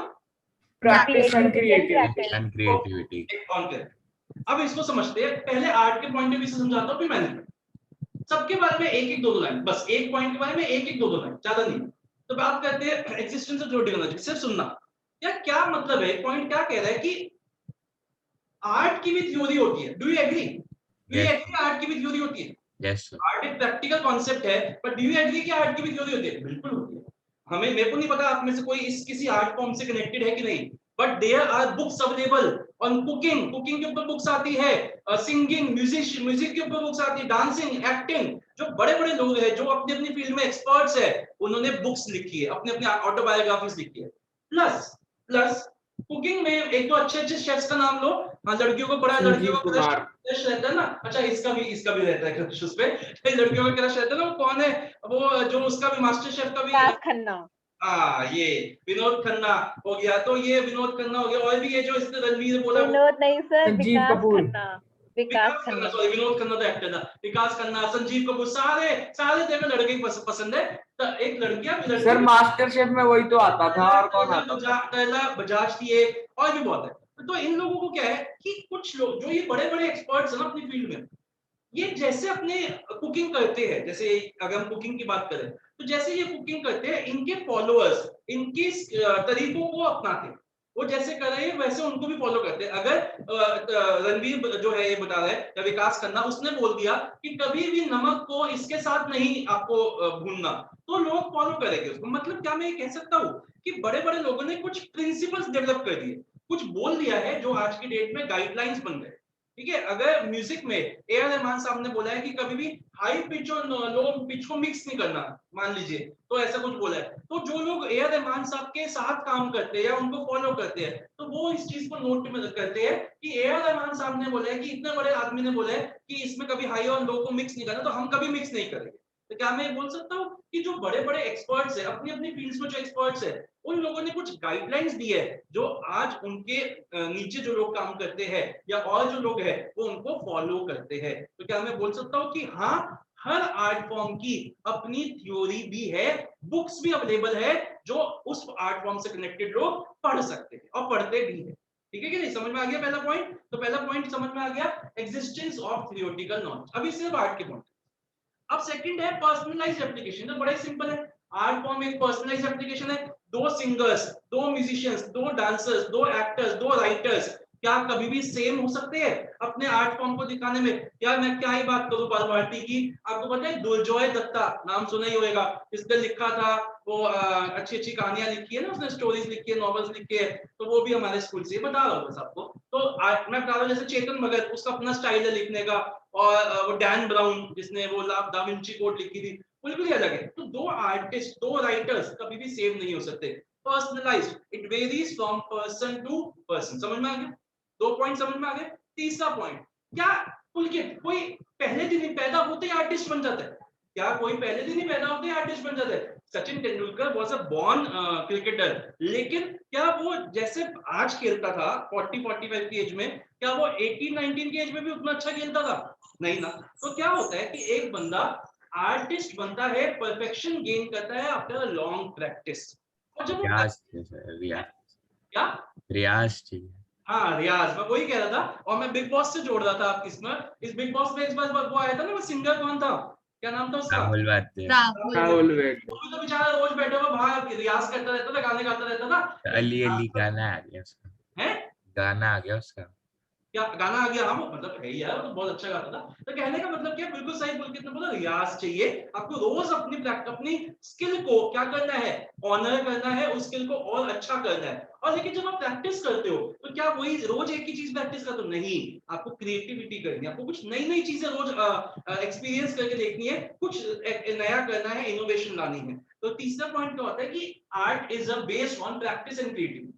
Practice and Creativity and creativity. and creativity. On कर। अब इसको समझते हैं, पहले आर्ट के पॉइंट ऑफ व्यू से समझाता हूं, फिर मैनेजमेंट। सबके बारे में एक एक दो दो लाइन, बस एक पॉइंट के बारे में एक एक दो दो लाइन, ज्यादा नहीं। तो बात करते हैं एक्सिस्टेंस ऑफ थ्योरेटिकल नॉलेज। सिर्फ सुनना, या क्या मतलब है, पॉइंट क्या कह रहा है कि आर्ट की भी थ्योरी होती है। Do you agree? Do you Yes. Agree art की भी थ्योरी होती है? Yes, sir. आर्ट एक प्रैक्टिकल कॉन्सेप्ट है, बट डू यू एग्री कि आर्ट की भी थ्योरी होती है? बिल्कुल होती है। हमें, मेरे को नहीं पता आप में से कोई इस किसी आर्ट फॉर्म से कनेक्टेड है कि नहीं, but there are books available on cooking. Cooking के ऊपर बुक्स आती है, सिंगिंग, म्यूजिक के ऊपर बुक्स आती है, डांसिंग, एक्टिंग। जो बड़े बड़े लोग हैं, जो अपनी अपनी फील्ड में एक्सपर्ट्स है, उन्होंने बुक्स लिखी है, अपने अपने ऑटोबायोग्राफीज लिखी है। प्लस प्लस कुकिंग में एक तो अच्छे अच्छे शेफ्स का नाम लो। हाँ, लड़कियों को बड़ा, लड़कियों को क्रश रहता है ना। अच्छा, इसका भी रहता है क्रश उस पे। लड़कियों का क्रश रहता है ना। वो कौन है वो, जो उसका भी मास्टर शेफ का भी? विकास खन्ना। ये विनोद खन्ना हो गया। तो ये विनोद खन्ना हो गया, और भी ये जो इसने रणवीर बोला, विनोद नहीं सर, संजीव विकास कपूर। खन्ना। विकास खन्ना, सॉरी, विनोद खन्ना तो एक्टर था। विकास खन्ना, संजीव कपूर, सारे सारे तेरे को लड़के पसंद है। तो एक लड़कियां, सर मास्टर शेफ में वही तो आता था, और कौन आता था? पहला बजाज थी एक, और भी बहुत है। तो इन लोगों को क्या है कि कुछ लोग जो ये बड़े बड़े एक्सपर्ट्स हैं ना अपनी फील्ड में, ये जैसे अपने कुकिंग करते हैं, जैसे अगर हम कुकिंग की बात करें, तो जैसे ये कुकिंग करते हैं, इनके फॉलोअर्स इनके तरीकों को अपनाते हैं। वो जैसे कर रहे हैं वैसे उनको भी फॉलो करते हैं। अगर रणवीर जो है ये बता रहा है, या विकास खन्ना, उसने बोल दिया कि कभी भी नमक को इसके साथ नहीं आपको भूनना, तो लोग फॉलो करेंगे उसको। मतलब क्या मैं ये कह सकता हूँ कि बड़े बड़े लोगों ने कुछ प्रिंसिपल्स डेवलप कर दिए, कुछ बोल दिया है, जो आज की डेट में गाइडलाइंस बन गए। ठीक है, अगर म्यूजिक में ए.आर. रहमान साहब ने बोला है कि कभी भी हाई पिच और लो पिच को मिक्स नहीं करना, मान लीजिए, तो ऐसा कुछ बोला है, तो जो लोग ए.आर. रहमान साहब के साथ काम करते हैं या उनको फॉलो करते हैं, तो वो इस चीज को नोट में करते हैं कि ए.आर. रहमान साहब ने बोला है कि इतने बड़े आदमी ने बोला है कि इसमें कभी हाई और लो को मिक्स नहीं करना, तो हम कभी मिक्स नहीं करेंगे। तो क्या मैं बोल सकता हूँ कि जो बड़े बड़े एक्सपर्ट्स है, अपनी अपनी फील्ड्स में जो एक्सपर्ट्स है, उन लोगों ने कुछ गाइडलाइंस दी है, जो आज उनके नीचे जो लोग काम करते हैं या और जो लोग हैं, वो उनको फॉलो करते हैं। तो क्या मैं बोल सकता हूँ कि हाँ, हर आर्ट फॉर्म की अपनी थ्योरी भी है, बुक्स भी अवेलेबल है, जो उस आर्ट फॉर्म से कनेक्टेड लोग पढ़ सकते हैं और पढ़ते भी हैं। ठीक है कि नहीं? समझ में आ गया पहला पॉइंट? तो पहला पॉइंट समझ में आ गया, एग्जिस्टेंस ऑफ थ्योरेटिकल नॉलेज। अभी सिर्फ आर्ट के पॉइंट। अब सेकंड है पर्सनलाइज्ड एप्लीकेशन। तो बड़ा ही सिंपल है, आर्ट फॉर्म एक पर्सनलाइज्ड एप्लीकेशन है। दो सिंगर्स, दो म्यूजिशियंस, दो डांसर्स, दो एक्टर्स, दो राइटर्स क्या कभी भी सेम हो सकते हैं अपने आर्ट फॉर्म को दिखाने में? यार मैं क्या ही बात करूं बाल भारती की, आपको पता है दुर्जोय दत्ता, नाम सुना ही होगा, इसने लिखा था वो अच्छी अच्छी कहानियां लिखी है ना उसने, स्टोरीज लिखी है, नॉवेल्स लिखी है, तो वो भी हमारे स्कूल से बता रहा हूँ बस आपको। तो मैं बता रहा हूँ, जैसे चेतन भगत, उसका अपना स्टाइल है लिखने का, और वो डैन ब्राउन जिसने वो दा विंची कोड लिखी थी, बिल्कुल ही अलग है। तो दो आर्टिस्ट, दो राइटर्स कभी भी सेम नहीं हो सकते। Personalised, it varies from person to person. समझ में आ गया? दो पॉइंट समझ में आ गए। तीसरा पॉइंट, क्या पुलकित कोई पहले दिन ही पैदा होते ही आर्टिस्ट बन जाता है? क्या कोई पहले दिन ही पैदा होते ही आर्टिस्ट बन जाता है? Sachin Tendulkar was a born cricketer, लेकिन क्या वो जैसे आज खेलता था 40-45 की एज में, क्या वो 18-19 की एज में भी उतना अच्छा खेलता था? नहीं ना। तो क्या होता है कि एक बंदा आर्टिस्ट बनता है, परफेक्शन गेन करता है आफ्टर अ लॉन्ग प्रैक्टिस। और जब वो क्या रियाज चाहिए। हाँ, रियाज, मैं वही कह रहा था, और मैं बिग बॉस से जोड़ रहा था आपकी इसमें। इस बिग बॉस में इस बार वो आया था ना, वो सिंगर कौन था, क्या नाम था उसका? राहुल बाते। राहुल वेद। वो भी तो बेचारा रोज बैठे हुए बाहर रियाज करता रहता था, गाने गाता रहता था। अली गाना आ गया उसका। है? गाना आ गया उसका। क्या गाना आ गया? हाँ, वो मतलब है ही यार, वो तो बहुत अच्छा गाता था। तो कहने का मतलब क्या, बिल्कुल सही बोल के तुम बोला, रियाज चाहिए आपको, रोज अपनी स्किल को क्या करना है, ऑनर करना है, उस स्किल को और अच्छा करना है। और लेकिन जब आप प्रैक्टिस करते हो तो क्या वही रोज एक ही चीज प्रैक्टिस करते हो? नहीं, आपको क्रिएटिविटी करनी है, आपको कुछ नई नई चीजें रोज एक्सपीरियंस करके देखनी है, कुछ नया करना है, इनोवेशन लानी है। तो तीसरा पॉइंट क्या होता है कि art is a based on practice and creativity.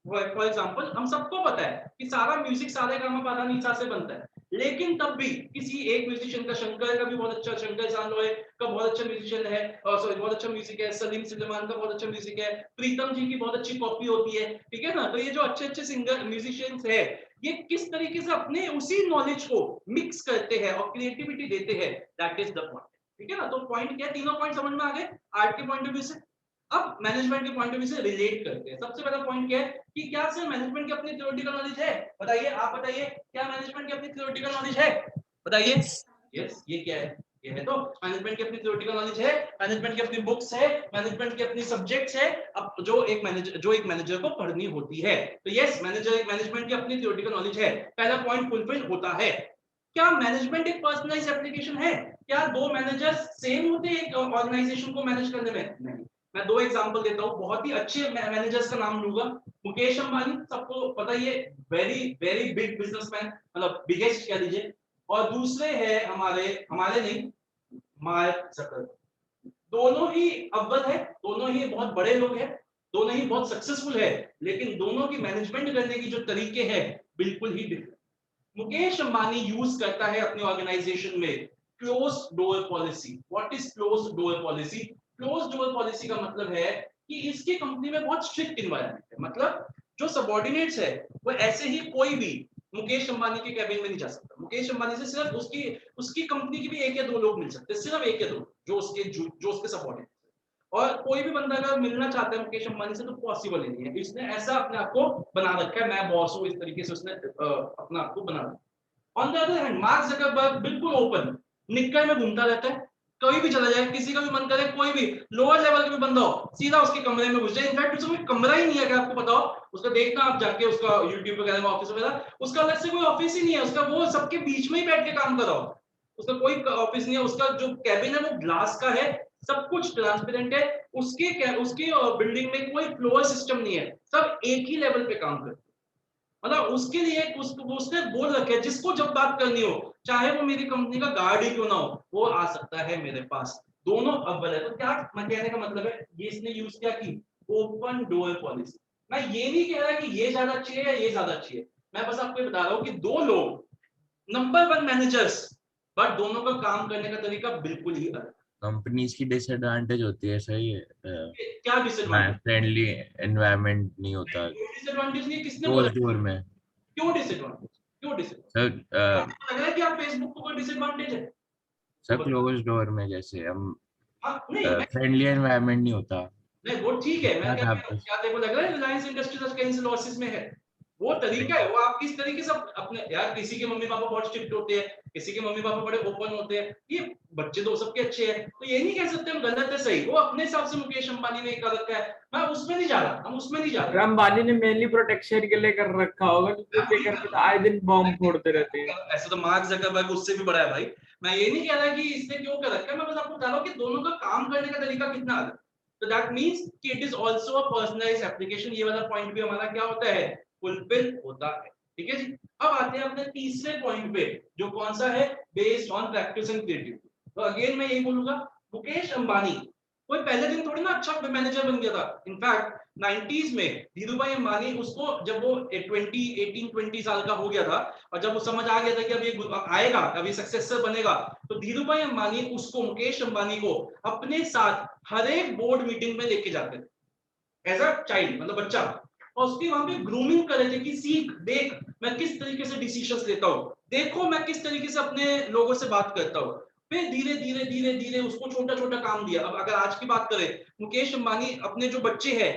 For example, हम सबको पता है कि सारा म्यूजिक सारे गामा पाधा नीसा से बनता है, लेकिन तब भी किसी एक म्यूजिशियन का, शंकर का भी बहुत अच्छा, शंकर सांलोय का बहुत अच्छा म्यूजिशियन है, सॉरी बहुत अच्छा म्यूजिक है, सलीम सुलेमान का बहुत अच्छा म्यूजिक है, प्रीतम जी की बहुत अच्छी कॉपी होती है, ठीक है ना। तो ये जो अच्छे अच्छे सिंगर म्यूजिशियंस है, ये किस तरीके से अपने उसी नॉलेज को मिक्स करते हैं और क्रिएटिविटी देते हैं, दैट इज द पॉइंट, ठीक है ना। तो पॉइंट क्या है, तीनों पॉइंट समझ में आ गए आर्ट के पॉइंट ऑफ व्यू से। अब मैनेजमेंट के पॉइंट ऑफ व्यू से रिलेट करते हैं। सबसे पहला पॉइंट क्या है कि क्या सर मैनेजमेंट की अपनी थ्योरेटिकल नॉलेज है? बताइए, आप बताइए, क्या मैनेजमेंट की अपनी थ्योरेटिकल नॉलेज है? बताइए। यस, ये क्या है? ये है तो मैनेजमेंट की अपनी थ्योरेटिकल नॉलेज है, मैनेजमेंट की अपनी बुक्स है, मैनेजमेंट की अपनी सब्जेक्ट्स है, अब जो एक मैनेजर को पढ़नी होती है। तो यस, मैनेजमेंट की अपनी थ्योरेटिकल नॉलेज है, पहला पॉइंट फुलफिल होता है। क्या मैनेजमेंट एक पर्सनलाइज्ड एप्लीकेशन है? क्या दो मैनेजर्स सेम होते हैं एक ऑर्गेनाइजेशन को मैनेज करने में? नहीं। मैं दो एग्जांपल देता हूं, बहुत ही अच्छे मैनेजर्स का नाम लूंगा। मुकेश अंबानी, सबको पता ही है, वेरी वेरी बिग बिजनेसमैन, मतलब बिगेस्ट कह लीजिए। और दूसरे हैं हमारे नहीं, मार्क जकरबर्ग। दोनों ही अव्वल है, दोनों ही बहुत बड़े लोग हैं, दोनों ही बहुत सक्सेसफुल है, लेकिन दोनों की मैनेजमेंट करने की जो तरीके हैं बिल्कुल ही डिफरेंट। मुकेश अंबानी यूज करता है अपनी ऑर्गेनाइजेशन में close door policy. What is close door policy? Close door policy का मतलब है कि इसकी कंपनी में बहुत स्ट्रिक्ट एनवायरनमेंट है, मतलब जो सबऑर्डिनेट्स है वो ऐसे ही कोई भी मुकेश अंबानी के कैबिन में नहीं जा सकता। मुकेश अंबानी से सिर्फ उसकी कंपनी के भी एक या दो लोग मिल सकते हैं, सिर्फ एक या दो जो उसके सबऑर्डिनेट। और कोई भी बंदा अगर मिलना चाहता है मुकेश अंबानी से तो पॉसिबल ही नहीं है। इसने ऐसा अपने आप को बना रखा है, मैं बॉस हूं, इस तरीके से उसने अपना आप को बना रखा। On the other hand mark Zuckerberg बिल्कुल ओपन, निक्कर में घूमता रहता है, कहीं भी चला जाए, किसी का भी मन करे, कोई भी लोअर लेवल का भी बंदा हो, सीधा उसके कमरे में घुस जाए। इनफैक्ट उसका कोई कमरा ही नहीं है, अगर आपको पता हो, उसका देखना आप जाके, उसका यूट्यूब वगैरह में ऑफिस वगैरह, उसका अलग से कोई ऑफिस ही नहीं है, उसका वो सबके बीच में ही बैठ के काम कर रहा हो, उसका कोई ऑफिस नहीं है। उसका जो कैबिन है वो ग्लास का है, सब कुछ ट्रांसपेरेंट है, उसकी बिल्डिंग में कोई फ्लोर सिस्टम नहीं है, सब एक ही लेवल पे काम करते हैं। मतलब उसके लिए उसने बोल रखे जिसको जब बात करनी हो, चाहे वो मेरी कंपनी का गार्ड ही क्यों ना हो, वो आ सकता है मेरे पास। दोनों अव्वल है। तो क्या मैं कहने का मतलब है, ये इसने यूज किया कि ओपन डोर पॉलिसी। मैं ये नहीं कह रहा कि ये ज्यादा अच्छी है या ये ज्यादा अच्छी है, मैं बस आपको बता रहा हूँ कि दो लोग नंबर 1 मैनेजर्स, बट दोनों का काम करने का तरीका बिल्कुल ही अलग। कंपनीज की डिसएडवांटेज होती है, सही है, क्या डिसएडवांटेज? फ्रेंडली एनवायरनमेंट नहीं होता डिसएडवांटेज नहीं, किसने बोला? क्लोज डोर में। क्यों डिसएडवांटेज? क्यों डिसएडवांटेज? सर आपको लग रहा है कि आप फेसबुक को कोई डिसएडवांटेज है? सर क्लोज डोर में जैसे हम हाँ, नहीं फ्रेंडली एनवायरनमेंट नहीं होता। नहीं, वो ठीक है। मैं क्या कह रहा हूँ, आपस क्या देखो लग रहा है रिलायंस इंडस्ट्रीज कहीं से लॉसेस में है? वो तरीका है, वो आप किस तरीके से अपने, यार किसी के मम्मी पापा बहुत स्ट्रिक्ट होते हैं, किसी के मम्मी पापा बड़े ओपन होते हैं, ये बच्चे तो सबके अच्छे हैं, तो ये नहीं कह सकते हम गलत है सही। वो अपने हिसाब से मुकेश अंबानी ने कर रखा है, मैं उसमें नहीं जा रहा, हम उसमें नहीं जा रहे। अंबानी ने मेनली प्रोटेक्शन के लिए कर रखा होगा, क्योंकि उसके घर पे तो आए दिन बॉम्ब फोड़ते रहते हैं। ऐसे तो मार्क जकरबर्ग उससे भी बड़ा है भाई। मैं ये नहीं कह रहा कि इसने क्यों कर रखा है, मैं बस आपको बता रहा हूँ कि दोनों का काम करने का तरीका कितना अलग। तो दैट मींस कि it is also a personalised application. ये वाला पॉइंट भी हमारा क्या होता है, फुलफिल होता है, ठीक है जी। अब आते हैं अपने तीसरे पॉइंट पे, जो कौन सा है, based on practice and creativity. तो अगेन मैं यही बोलूंगा, मुकेश अंबानी कोई पहले दिन थोड़ी ना अच्छा मैनेजर बन गया था। इनफैक्ट 90s में धीरूभाई अंबानी, उसको जब वो 18-20 साल का हो गया था और जब वो समझ आ गया था कि अब ये आएगा, अब ये सक्सेसर बनेगा, तो धीरूभाई अंबानी उसको, मुकेश अंबानी को अपने साथ हर एक बोर्ड मीटिंग में लेके जाते थे एज अ चाइल्ड, मतलब बच्चा, और उसकी वहां पे ग्रूमिंग कर रहे थे कि सीख, देख मैं किस तरीके से डिसीजंस लेता हूँ, देखो मैं किस तरीके से अपने लोगों से बात करता हूँ। फिर धीरे धीरे धीरे धीरे उसको छोटा छोटा काम दिया। अब अगर आज की बात करें, मुकेश अंबानी अपने जो बच्चे हैं,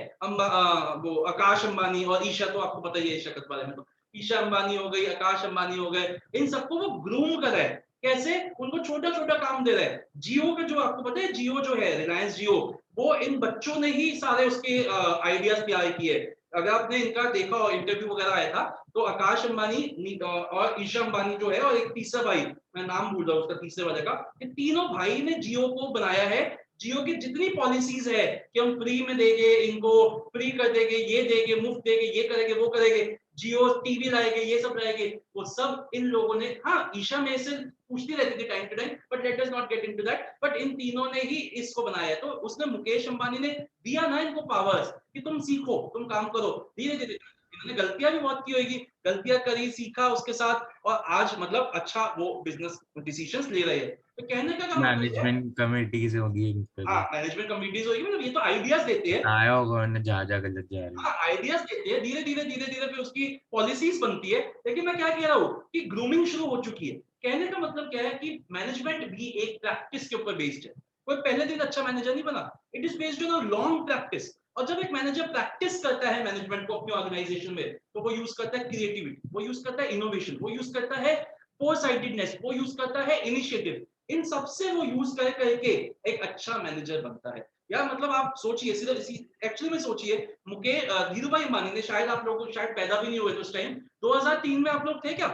वो आकाश अंबानी और ईशा, तो आपको पता ही है ईशा के बारे में, तो ईशा अंबानी हो गई, आकाश अंबानी हो गए, इन सबको वो ग्रूम कर रहा है। कैसे? उनको छोटा छोटा काम दे रहा है। जियो का जो आपको पता है, जियो जो है रिलायंस जियो, वो इन बच्चों ने ही सारे उसके आइडियाज तैयार किए। अगर आपने इनका देखा हो इंटरव्यू वगैरह आया था, तो आकाश अंबानी और ईशा अंबानी जो है और एक तीसरा भाई, मैं नाम भूल रहा हूँ उसका तीसरे वाले का, ये तीनों भाई ने जियो को बनाया है। जियो की जितनी पॉलिसीज है कि हम फ्री में देंगे, इनको फ्री कर देंगे, ये देंगे, मुफ्त देंगे, ये करेंगे, वो करेंगे, जियो टीवी लाएंगे, ये सब लाएंगे, वो सब इन लोगों ने। हाँ, ईशा में से पूछती रहती थी time to time, but let us not get into that, but इन तीनों ने ही इसको बनाया। तो उसने, मुकेश अंबानी ने दिया ना इनको पावर्स कि तुम सीखो, तुम काम करो, धीरे धीरे। इन्होंने गलतियां भी बहुत की होगी, गलतियां करी, सीखा उसके साथ, और आज मतलब अच्छा वो बिजनेस डिसीजंस ले रहे हैं। तो कहने का मतलब मैनेजमेंट कमेटी से होगी इन पे। हाँ, मैनेजमेंट कमिटीज होगी, मतलब ये तो आइडियाज देते हैं। आया होगा उन्हें जहाँ गलत जा रही है। हाँ, आइडियाज देते हैं, धीरे धीरे फिर उसकी पॉलिसीज बनती है। लेकिन मैं क्या कह रहा हूँ कि ग्रूमिंग शुरू हो चुकी है। कहने का मतलब क्या है कि मैनेजमेंट भी एक प्रैक्टिस के ऊपर बेस्ड है। कोई पहले दिन अच्छा मैनेजर नहीं बना, it is based on a long practice. और जब एक मैनेजर प्रैक्टिस करता है मैनेजमेंट को अपनी ऑर्गेनाइजेशन में, तो वो यूज करता है क्रिएटिविटी, वो यूज करता है इनोवेशन, वो यूज करता है फोरसाइटेडनेस, वो यूज करता है इनिशिएटिव। इन सबसे वो यूज करके एक अच्छा मैनेजर बनता है। यार मतलब आप सोचिए, सिर्फ इसी एक्चुअली में सोचिए, धीरूभाई अंबानी ने, शायद आप लोग शायद पैदा भी नहीं हुए थे उस टाइम, 2003 में आप लोग थे क्या?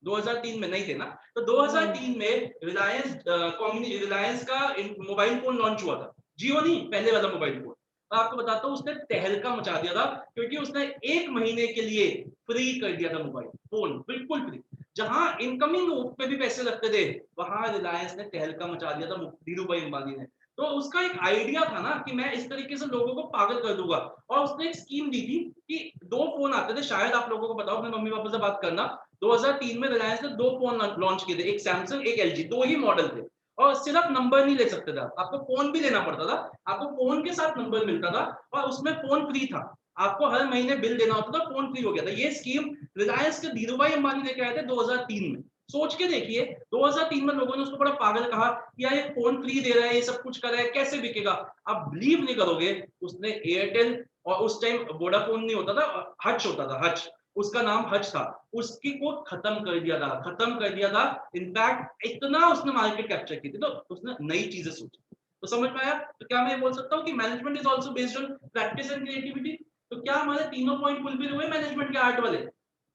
2003 में नहीं थे ना? तो 2003 में रिलायंस का मोबाइल फोन लॉन्च हुआ था, जियो नहीं, पहले वाला मोबाइल फोन। आपको बताता हूँ, उसने तहलका मचा दिया था, क्योंकि उसने 1 महीने के लिए फ्री कर दिया था मोबाइल फोन, बिल्कुल फ्री। जहां इनकमिंग पे भी पैसे लगते थे, वहां रिलायंस ने तहलका मचा दिया था धीरूभाई अंबानी ने। तो उसका एक आइडिया था ना कि मैं इस तरीके से लोगों को पागल कर दूंगा। और उसने एक स्कीम दी थी कि 2 फोन आते थे, शायद आप लोगों को बताओ, अपने मम्मी पापा से बात करना। 2003 में रिलायंस ने 2 फोन लॉन्च किए थे, एक सैमसंग, एक एलजी, 2 ही मॉडल थे। और सिर्फ नंबर नहीं ले सकते थे, आपको फोन भी लेना पड़ता था, आपको फोन के साथ नंबर मिलता था, और उसमें फोन फ्री था, आपको हर महीने बिल देना होता था, फोन फ्री हो गया था। ये स्कीम रिलायंस के धीरूभाई अंबानी लेके आए थे 2003 में। सोच के देखिए, 2003 में लोगों ने उसको बड़ा पागल कहा, यार ये फोन फ्री दे रहा है, ये सब कुछ कर रहा है, कैसे बिकेगा? आप बिलीव नहीं करोगे, उसने एयरटेल, और उस टाइम वोडाफोन नहीं होता था, हच होता था, हच, उसका नाम हच था, उसकी को खत्म कर दिया था। इनफैक्ट इतना उसने मार्केट कैप्चर की थी, तो उसने नई चीजें सोची। तो समझ में आया? तो क्या मैं बोल सकता हूँ कि management is also based on practice and creativity? तो क्या हमारे तीनों पॉइंट फुलफिल हुए मैनेजमेंट के आर्ट वाले?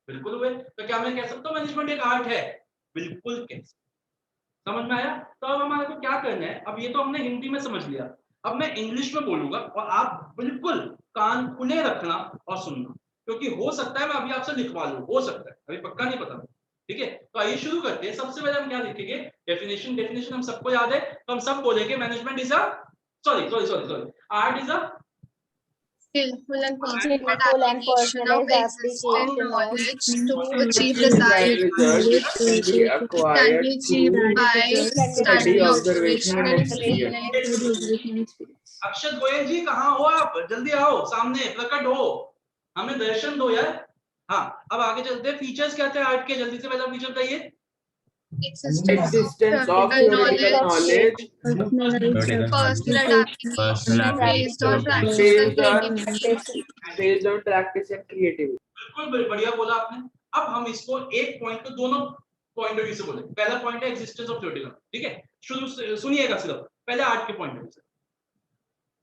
बिल्कुल हुए। तो क्या मैं कह सकता हूँ मैनेजमेंट एक आर्ट है? बिल्कुल कह सकता। समझ में आया? तो अब हमारे को क्या करना है, अब ये तो हमने हिंदी में समझ लिया, अब मैं इंग्लिश में बोलूंगा, और आप बिल्कुल कान खुले रखना और सुनना, क्योंकि हो सकता है मैं अभी आपसे लिखवा लूं, हो सकता है, अभी पक्का नहीं पता। ठीक है, तो आइए शुरू करते हैं। सबसे पहले हम क्या लिखेंगे? डेफिनेशन हम सबको याद है, तो हम सब बोलेंगे management is a sorry art is a skillful and personalized Skillful and application of personalized existing application of knowledge to achieve Desired desired results can be it can acquired be achieved through by study, study, observation, observation, and and experience. अक्षत गोयल जी, कहाँ हो आप? जल्दी आओ, सामने प्रकट हो, हमें दर्शन दो यार। हाँ, अब आगे चलते हैं। फीचर्स क्या थे आर्ट के? जल्दी से पहला फीचर बताइए। Existence of theoretical knowledge personalized application based on practice and creativity. based on practice and creativity. बिल्कुल बढ़िया बोला आपने। अब हम इसको एक पॉइंट को दोनों पॉइंट ऑफ व्यू से बोले। पहला पॉइंट है एग्जिस्टेंस ऑफ थ्योरेटिकल, ठीक है? शुरू से सुनिएगा, सिर्फ पहले आर्ट के पॉइंट ऑफ व्यू से।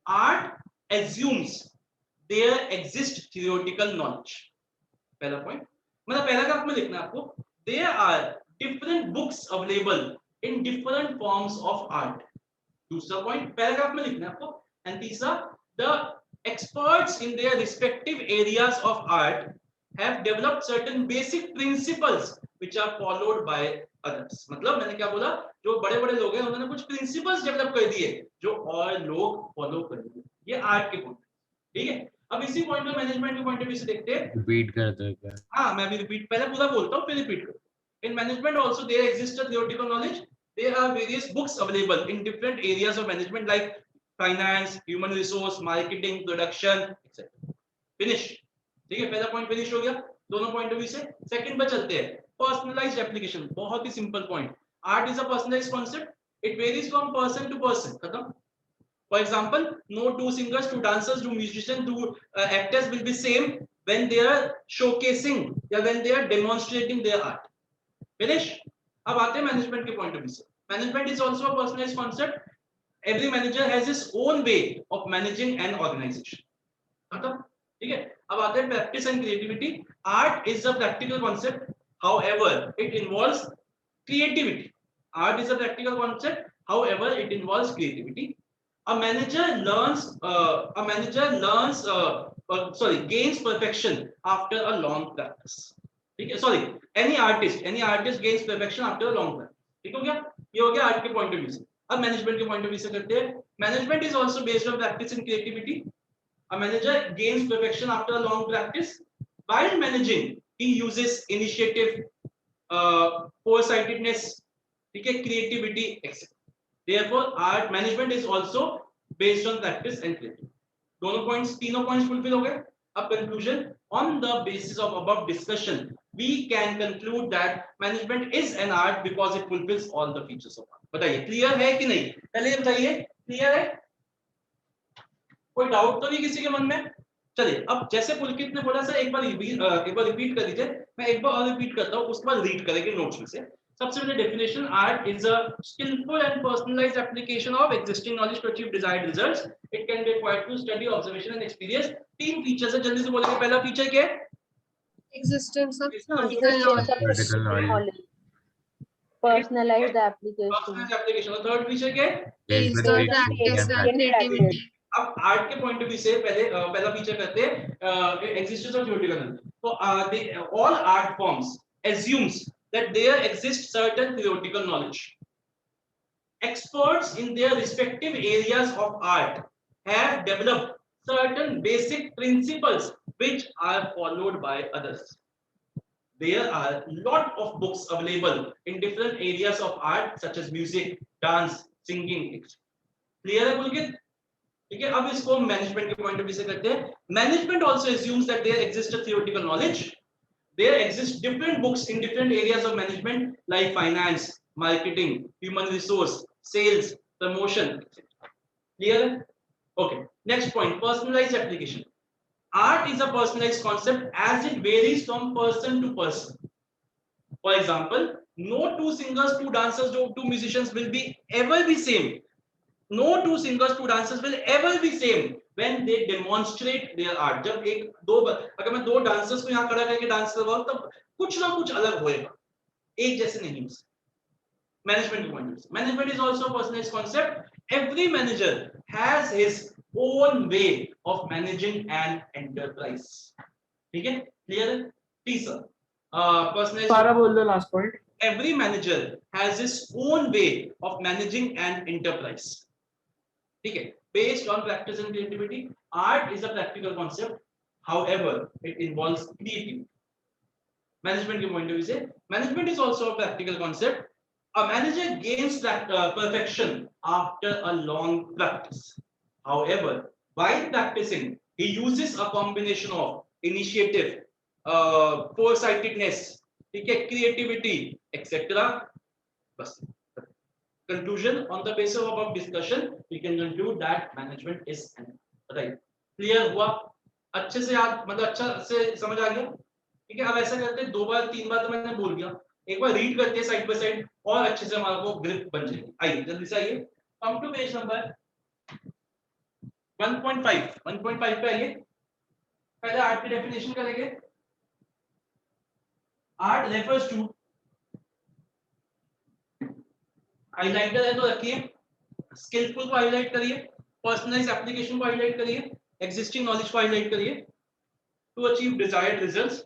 Art assumes there exist theoretical knowledge. पहला पॉइंट, मतलब पैराग्राफ में लिखना है आपको, there are different books available in different forms of art. दूसरा पॉइंट पैराग्राफ में लिखना है आपको। एंड तीसरा, the experts in their respective areas of art have developed certain basic principles which are followed by others। मतलब मैंने क्या बोला, जो बड़े बड़े लोग हैं उन्होंने कुछ प्रिंसिपल्स डेवलप कर दिए जो और लोग फॉलो करेंगे। ये आर्ट के पॉइंट, ठीक है? अब इसी पॉइंट में मैनेजमेंट के पॉइंट ऑफ व्यू से देखते हैं। रिपीट करते हैं क्या? हाँ, मैं भी रिपीट, पहले पूरा बोलता हूँ फिर रिपीट करो। In management also there exist a theoretical knowledge, there are various books available in different areas of management like finance, human resource, marketing, production, etc. Finish, ठीक है? पहला पॉइंट फिनिश हो गया दोनों पॉइंट ऑफ व्यू से। Second पर चलते हैं, पर्सनलाइज्ड एप्लीकेशन। बहुत ही simple point, art is a personalised concept, it varies from person to person. खत्म। For example, no two singers, two dancers, two musicians, two actors will be same when they are showcasing या when they are demonstrating their art. Finish. अब आते हैं management के point of view से। Management is also a personalised concept. Every manager has his own way of managing an organization। खत्म, ठीक है? अब आते हैं practice and creativity. Art is a practical concept, however it involves creativity. Art is a practical concept, however it involves creativity. A manager gains perfection after a long practice. ठीक है, sorry, any artist gains perfection after a long practice. ठीक हो गया, ये हो गया art के point of view से. अब मैनेजमेंट के पॉइंट ऑफ व्यू से करते हैं. Management is also based on practice and creativity. A manager gains perfection after a long practice. While managing, he uses initiative, foresightedness, ठीक है, creativity, etc. Therefore, art management is also based on practice and creativity. तीनों points fulfil हो गए. अब conclusion. On the basis of above discussion, we can conclude that management is an art because it fulfills all the features of art. बताइए, clear है कि नहीं? पहले ये बताइए, क्लियर है? कोई डाउट तो नहीं किसी के मन में? चलिए, अब जैसे पुलकित ने बोला सर एक बार रिपीट कर दीजिए. मैं एक बार और रिपीट करता हूँ, उसके बाद रीड करेंगे नोट्स में से. सबसे पहले definition. Art is a skilful and personalised application of existing knowledge to achieve desired results. It can be acquired through study, observation and experience. 3 features है, जल्दी से बोलेंगे. पहला फीचर क्या है? Existence of Existence of Theoretical knowledge. knowledge. Personalized application. Personalised application. और third feature क्या है? is the practice and creativity. अब आर्ट के पॉइंट ऑफ व्यू से पहला फीचर करते हैं एक्जिस्टेंस ऑफ थ्योरेटिकल नॉलेज. तो all art forms assumes that there exists certain theoretical knowledge. Experts in their respective areas of art have developed certain basic principles which are followed by others. There are a lot of books available in different areas of art such as music, dance, singing, etc. Clear है पुलकित? ठीक है, अब इसको management के point of view से करते हैं. Management also assumes that there exists a theoretical knowledge. There exist different books in different areas of management like finance, marketing, human resource, sales, promotion, etc. Clear? Okay. Next point, personalized application. Art is a personalized concept as it varies from person to person. For example, no two singers, two dancers, two musicians will be ever be same. No two singers, two dancers will ever be same when they demonstrate their art. जब अगर मैं 2 dancers को यहाँ खड़ा करके dance करवाऊं तब कुछ ना कुछ अलग होएगा, एक जैसे नहीं हो सकते. मैनेजमेंट के पॉइंट से. Management is also personalised concept. Every manager has his own way of managing an enterprise. ठीक है, क्लियर है? तीसरा पर्सनलाइज्ड. सारा बोल दो last point. Every manager has his own way of managing an enterprise. ठीक है, based on practice and creativity. Art is a practical concept, however it involves creativity. Management के point of view से, management is also a practical concept. A manager gains perfection after a long practice. However, while practicing, he uses a combination of initiative, foresightedness, ठीक है, creativity, etc. बस. Conclusion. On the basis of above discussion, we can conclude that management is an art. Right? Clear हुआ? अच्छे से याद, मतलब अच्छा से समझ आ गया? ठीक है, अब ऐसा करते हैं 2 बार 3 बार तो मैंने बोल दिया, एक बार रीड करते हैं साइड बाय साइड और अच्छे से हमारा को ग्रिप बन जाएगी. आइए जल्दी से आइए. कम टू पेज नंबर 1.5 पे आइए. पहले आर्ट की डेफिनेशन करेंगे. आर्ट रेफर्स टू, हाइलाइटर है तो रखिए, स्किलफुल को हाईलाइट करिए, पर्सनलाइज्ड एप्लीकेशन को हाईलाइट करिए, एग्जिस्टिंग नॉलेज को हाईलाइट करिए. To achieve desired results,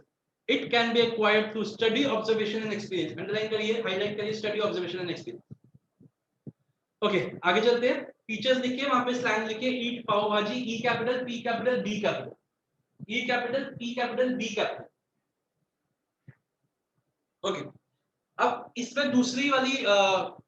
it can be acquired through study, observation and experience. Underline करिए, हाईलाइट करिए, study, observation and experience. Okay, आगे चलते हैं. फीचर्स लिखिए, वहां पे स्लैंग लिखिए. Eat pav bhaji, E capital, P capital, B capital. E capital, P capital, B capital. Okay, अब इसमें दूसरी वाली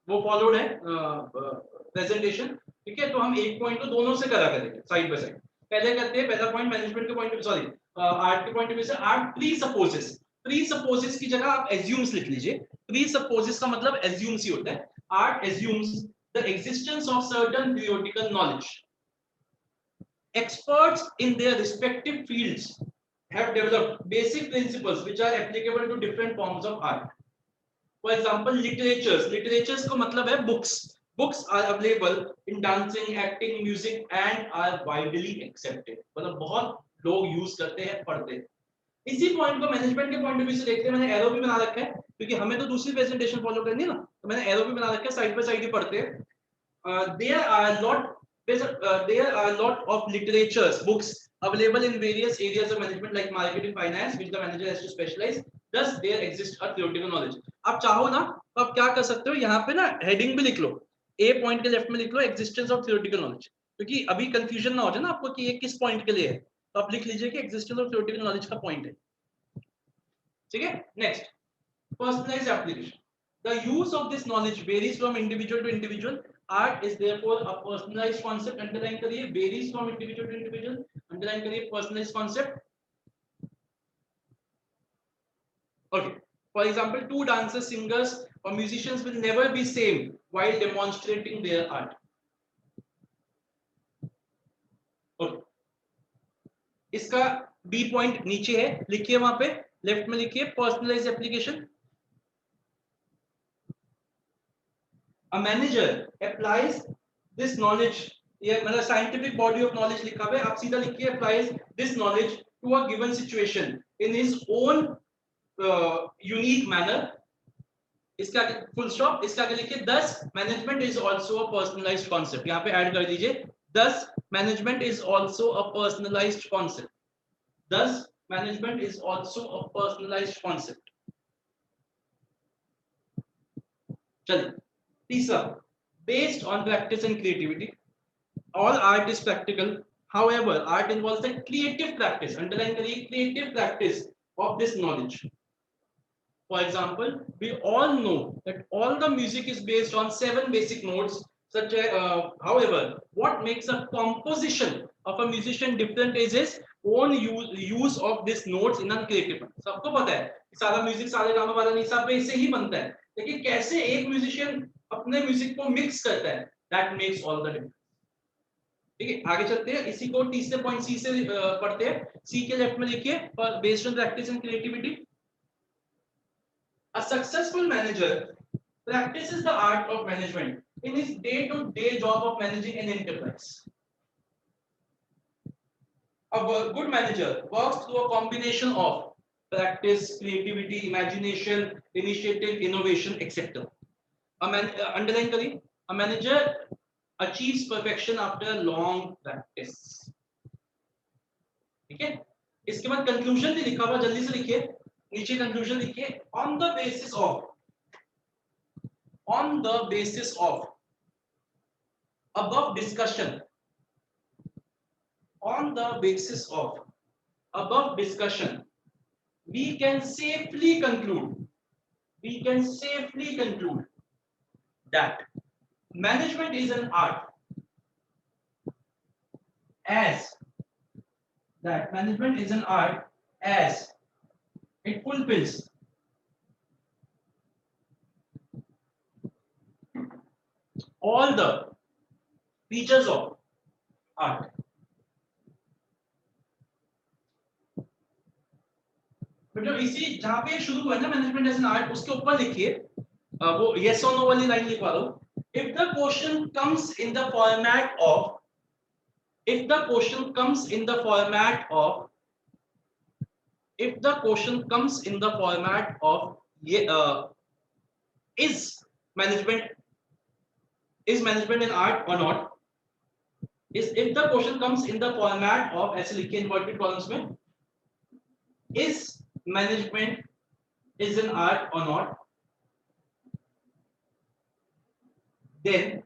वो फॉलोड है प्रेजेंटेशन. ठीक है, तो हम एक पॉइंट को दोनों से करा करेंगे साइड बाय साइड. पहले करते हैं, पहला पॉइंट मैनेजमेंट के पॉइंट, सॉरी आर्ट के पॉइंट ऑफ व्यू से. आर्ट प्रीसपोजेस. प्रीसपोजेस की जगह आप एज्यूम्स लिख लीजिए. प्रीसपोजेस का मतलब एज्यूम्स ही होता है. Art assumes the existence of certain theoretical knowledge. Experts in their respective fields have developed basic principles which are applicable to different forms of art. For example, literatures का मतलब है books. Books are available in dancing, acting, music and are widely accepted. मतलब बहुत लोग use करते हैं, पढ़ते हैं। इसी पॉइंट को मैनेजमेंट के पॉइंट ऑफ व्यू से देखते हैं। मैंने एरो भी बना रखा है क्योंकि हमें तो दूसरी प्रेजेंटेशन फॉलो करनी है ना, तो मैंने एरो भी बना रखा है, साइड बाय साइड ही पढ़ते हैं। there are lot of literatures, books available in various areas of management like marketing, finance, which the manager has to specialize. Thus there exists a theoretical knowledge. आप चाहो ना तो आप क्या कर सकते हो, यहाँ पे ना हेडिंग भी लिख लो, ए पॉइंट के लेफ्ट में लिख लो एक्जिस्टेंस ऑफ थियोरेटिकल नॉलेज, क्योंकि अभी कंफ्यूजन ना हो जाए ना आपको कि ये किस पॉइंट के लिए है, तो आप लिख लीजिए कि एक्जिस्टेंस ऑफ थियोरेटिकल नॉलेज का पॉइंट है। ठीक है, next, personalised application. The use of this knowledge varies from individual to individual. Art is therefore a personalized concept. Underline करिए, varies from individual to individual. Underline करिए, personalized concept. Okay. For example, two dancers, singers, or musicians will never be same while demonstrating their art. Okay. इसका B point नीचे है, लिखिए वहां पे, left में लिखिए personalized application. A manager applies this knowledge, ये मतलब scientific body of knowledge लिखा हुआ है, आप सीधा लिखिए applies this knowledge to a given situation in his own unique manner. इसका full stop, इसका आगे लिखिए thus management is also a personalized concept. यहाँ पे ऐड कर दीजिए thus management is also a personalized concept. Thus management is also a personalized concept. चलिए तीसरा, based on practice and creativity. All art is practical. However, art involves a creative practice. Underline करिए, creative practice of this knowledge. For example, we all know that all the music is based on 7 basic notes. Such as, however, what makes a composition of a musician different is his own use of these notes in a creative manner. सबको पता है कि सारा music सारे गानों वाला नहीं, सब इससे ही बनता है, लेकिन कैसे एक म्यूजिशियन अपने म्यूजिक को मिक्स करता है, that makes all the difference. ठीक है, आगे चलते हैं, इसी को तीसरे पॉइंट सी से पढ़ते हैं। सी के लेफ्ट में लिखिए, based on practice and creativity, a successful manager practices the art of management in his day-to-day job of managing an enterprise. A good manager works through a combination of practice, creativity, imagination, initiative, innovation, etc. Underline करिए, a manager achieves perfection after long practice. ठीक है, इसके बाद conclusion भी लिखा हुआ, जल्दी से लिखिए, नीचे कंक्लूजन लिखिए, on the basis of above discussion, we can safely conclude that management is an art, as it fulfills all the features of art. बेटा इसी जहां पे शुरू हुआ है ना मैनेजमेंट एज एन आर्ट, उसके ऊपर लिखिए वो यस और नो वाली लाइन लिखवा दो। If the question comes in the format of is management an art or not, if the question comes in the format of, ऐसे लिखिए inverted columns में, is management is an art or not, then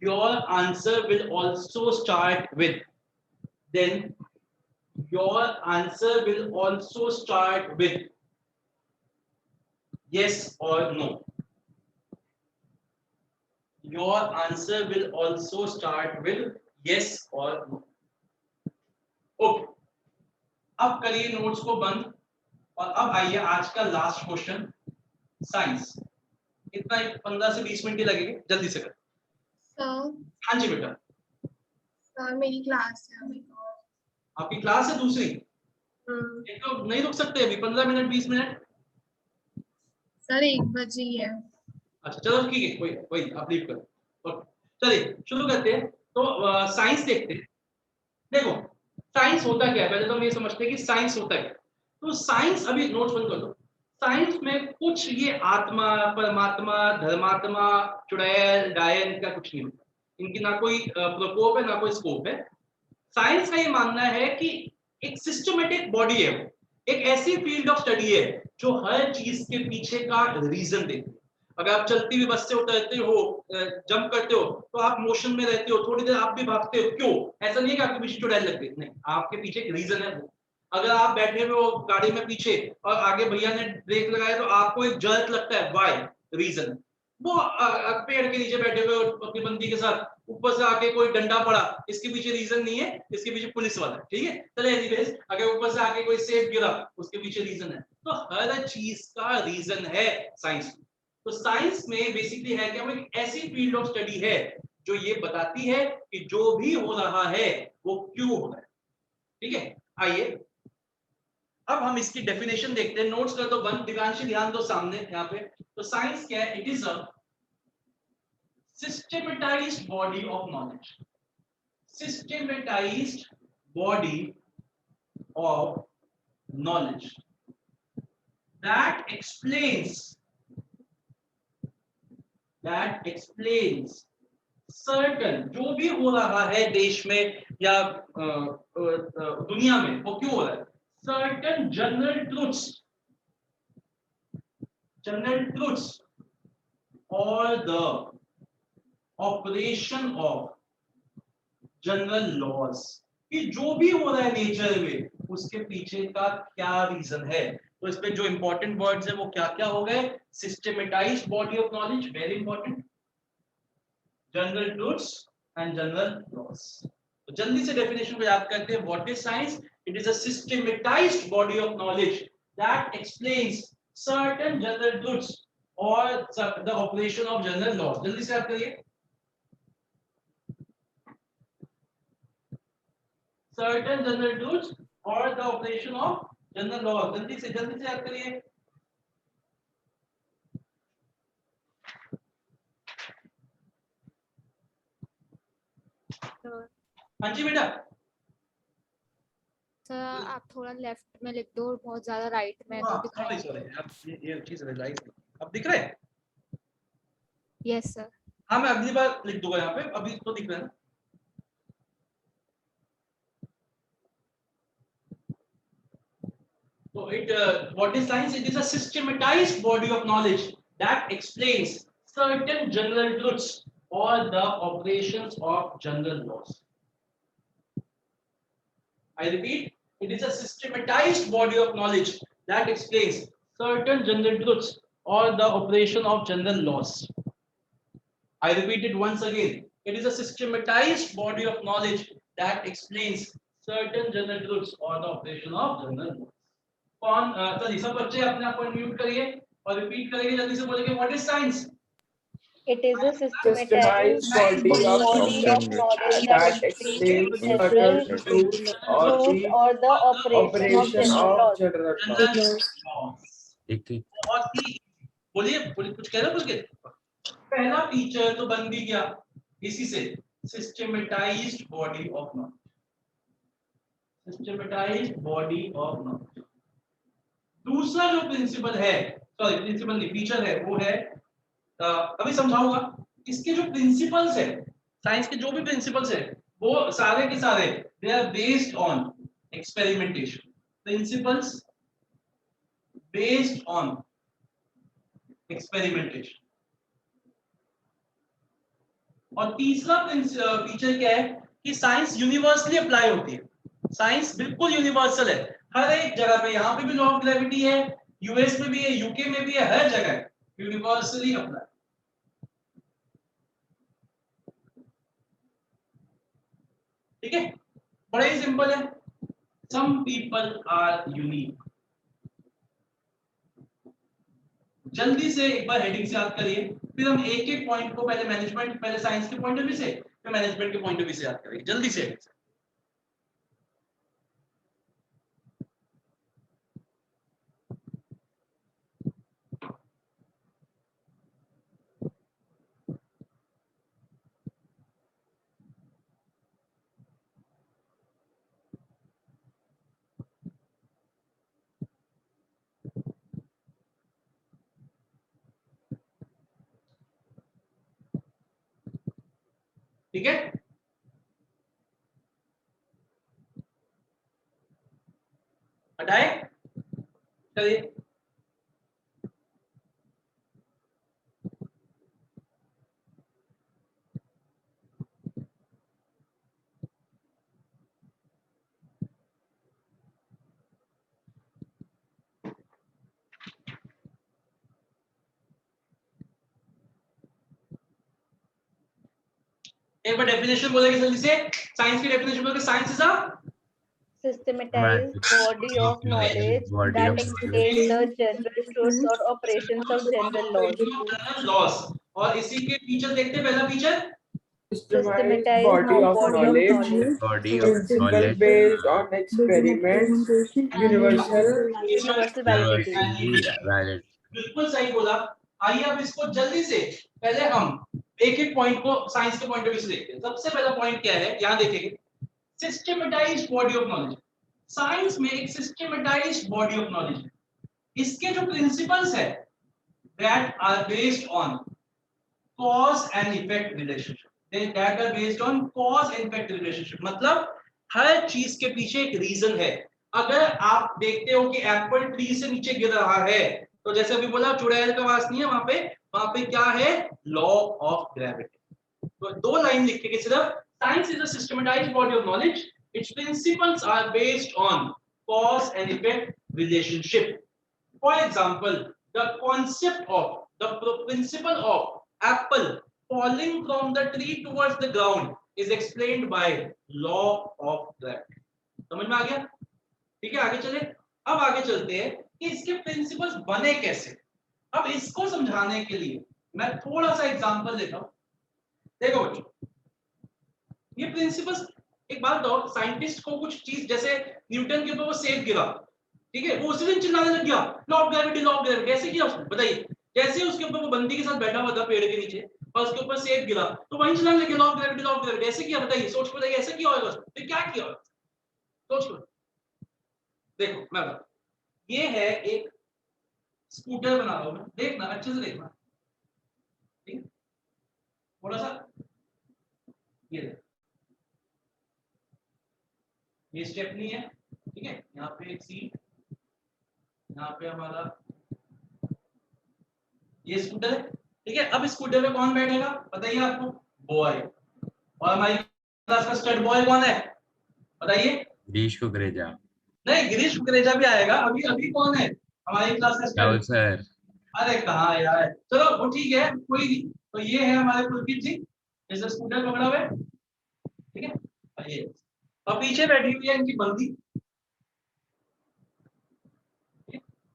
your answer will also start with yes or no. Your answer will also start with yes or no. Okay. अब करिए notes को बंद और अब आइए आज का लास्ट क्वेश्चन, साइंस। इतना 15 से 20 मिनट ही लगेंगे, जल्दी से कर। सर, हाँ जी बेटा। सर मेरी क्लास है अभी। आपकी क्लास है दूसरी? एक तो नहीं रुक सकते अभी 15 मिनट 20 मिनट? सर 1 बजे ही है। अच्छा चलो ठीक है, कोई आप लीव करो। चलिए शुरू करते हैं। तो साइंस देखते हैं। देखो साइंस होता क्या है, पहले तो हम ये समझते हैं कि साइंस होता है। तो साइंस, अभी नोट्स बंद कर दो। साइंस में कुछ ये आत्मा, परमात्मा, धर्मात्मा, चुड़ैल, डायन का कुछ नहीं होता। इनकी ना कोई प्रकोप है ना कोई स्कोप है। साइंस का ये मानना है कि एक सिस्टमेटिक बॉडी है, वो एक ऐसी फील्ड ऑफ स्टडी है जो हर चीज के पीछे का रीजन देखती है। अगर आप चलती हुई बस से उतरते हो, जंप करते हो, तो आप मोशन में रहते हो, थोड़ी देर आप भी भागते हो, क्यों? ऐसा नहीं है कि आपके पीछे चुड़ैल लग गई, नहीं, आपके पीछे एक रीजन है वो। अगर आप बैठे हुए हो गाड़ी में पीछे और आगे भैया ने ब्रेक लगाया तो आपको एक जर्क लगता है, वाई? रीजन। वो पेड़ के नीचे बैठे हुए अपनी बंदी के साथ, ऊपर से आके कोई डंडा पड़ा, इसके पीछे रीजन नहीं है, इसके पीछे पुलिस वाला है, ठीक है? चले एनीवेज, अगर ऊपर से आके कोई सेब गिरा, उसके पीछे रीजन है। तो हर चीज का रीजन है साइंस में। तो साइंस में बेसिकली है क्या, वो एक ऐसी फील्ड ऑफ स्टडी है जो ये बताती है कि जो भी हो रहा है वो क्यों हो रहा है। ठीक है, आइए अब हम इसकी डेफिनेशन देखते हैं। नोट्स कर दो बंद, दिव्यांशी ध्यान दो सामने यहाँ पे। तो साइंस क्या है? It is a systematized body of knowledge. Systematized body of knowledge that explains certain, जो भी हो रहा है देश में या दुनिया में, वो क्यों हो रहा है? Certain general truths or the operation of general laws, कि जो भी हो रहा है नेचर में उसके पीछे का क्या रीजन है। तो इसमें जो इंपॉर्टेंट वर्ड्स है वो क्या क्या हो गए? Systematised body of knowledge, very important, general truths and general laws. तो जल्दी से डेफिनेशन को याद करते हैं। What is science? It is a systematised body of knowledge that explains certain general truths और the operation of general laws. जल्दी से याद करिए। certain general truths or the operation of general law। जल्दी से याद करिए। हाँ जी बेटा। सर आप थोड़ा लेफ्ट में लिख दो और बहुत ज्यादा राइट में तो दिखाई नहीं। सॉरी अब ये चीज रियलाइज, अब दिख रहा है? Yes sir. हाँ मैं अगली बार लिख दूंगा यहाँ पे, अभी तो दिख रहा है ना। So what is science? It is a systematized body of knowledge that explains certain general truths or the operations of general laws. I repeat, it is a systematized body of knowledge that explains certain general truths or the operation of general laws. I repeat it once again. It is a systematized body of knowledge that explains certain general truths or the operation of general laws. कौन चलिए सब बच्चे अपने आप को mute करिए और repeat करेंगे, जल्दी से बोलेंगे what is science? It is a Systemized systematized body of body of knowledge knowledge that that explains explains general certain truths or truths the or the operation of operation general of laws. general law. General loss. एक बहुत ही, बोलिए कुछ कह रहे हो बोलिए। पहला feature तो बन भी गया इसी से, systematised body of knowledge. Systematised body of knowledge. दूसरा जो प्रिंसिपल है, सॉरी प्रिंसिपल नहीं, फीचर है, वो है अभी समझाऊंगा। इसके जो प्रिंसिपल्स है, साइंस के जो भी प्रिंसिपल्स है, वो सारे के सारे they are based on experimentation. Principles based on experimentation. और तीसरा फीचर क्या है कि साइंस यूनिवर्सली अप्लाई होती है। साइंस बिल्कुल यूनिवर्सल है, हर एक जगह पे। यहाँ पे भी लॉ ऑफ ग्रेविटी है, यूएस में भी है, यूके में भी है, हर जगह यूनिवर्सली अप्लाई। ठीक है, बड़ा ही सिंपल है। Some people are unique. जल्दी से एक बार हेडिंग से याद करिए, फिर हम एक एक पॉइंट को पहले मैनेजमेंट, पहले साइंस के पॉइंट ऑफ व्यू से, फिर मैनेजमेंट के पॉइंट ऑफ व्यू से याद करिए। जल्दी से ठीक है, हटाए, चलिए एक बार डेफिनेशन बोलेंगे जल्दी से, साइंस की डेफिनेशन बोलेंगे, science is a Systematized body of knowledge Body that of explains the general truths or operations of general laws. Loss. और इसी के फीचर देखते हैं, पहला feature Systematized Systematized body of body of knowledge, knowledge, body of principle knowledge, based on experiments, universal universal validity. universally valid. बिल्कुल सही बोला। आइए अब इसको जल्दी से, पहले हम एक एक पॉइंट को साइंस के पॉइंट ऑफ व्यू से देखते हैं। सबसे पहला पॉइंट क्या है, यहां देखिए, systematised body of knowledge. Science में एक सिस्टमेटाइज्ड बॉडी ऑफ नॉलेज है, इसके जो प्रिंसिपल्स है that are based on cause and effect relationship, that are based on cause and effect relationship, मतलब हर चीज के पीछे एक रीजन है। अगर आप देखते हो कि एप्पल ट्री से नीचे गिर रहा है, तो जैसे अभी बोला चुड़ैल का वास नहीं है वहां पे क्या है, लॉ ऑफ ग्रेविटी। तो दो लाइन लिख के सिर्फ, science is a systematised body of knowledge, its principles are based on cause and effect relationship. For example, the concept of the principle of apple falling from the tree towards the ground is explained by law of gravity. समझ में आ गया? ठीक है, आगे चले। अब आगे चलते हैं कि इसके प्रिंसिपल्स बने कैसे। अब इसको समझाने के लिए मैं थोड़ा सा एग्जांपल देता हूं। देखो बच्चों, ये प्रिंसिपल्स, एक बात बताओ, साइंटिस्ट को कुछ चीज, जैसे न्यूटन के ऊपर वो सेब गिरा, ठीक है, वो उसी दिन चिल्लाने लग गया law of gravity, law of gravity. कैसे किया उसने बताइए? जैसे उसके ऊपर वो बंदी के साथ बैठा हुआ था पेड़ के नीचे और उसके ऊपर सेब गिरा, तो वहीं चिल्लाने लग गया law of gravity, law of gravity. ऐसे किया, बताइए, सोच के बताइए, ऐसे किया होगा उसने? तो क्या किया होगा, सोच के देखो। मैं बता, ये है एक स्कूटर बना रहा हूं मैं, देखना अच्छे से देखना, ठीक है, थोड़ा सा ये देख, ये स्टेपनी है, ठीक है, यहाँ पे एक सीट, यहाँ पे हमारा ये स्कूटर है, ठीक है। अब स्कूटर पे कौन बैठेगा बताइए आपको? बॉय। और हमारी क्लास का स्टड बॉय कौन है बताइए? गिरीश कुकरेजा। नहीं, गिरीश कुकरेजा भी आएगा। अभी अभी कौन है हमारी क्लास का राहुल स्टड? सर। अरे कहाँ यार, चलो वो ठीक है, कोई नहीं। तो ये है हमारे पुलकित जी, जैसे स्कूटर पकड़ा हुआ है, ठीक है। और ये और पीछे बैठी हुई है इनकी बंदी,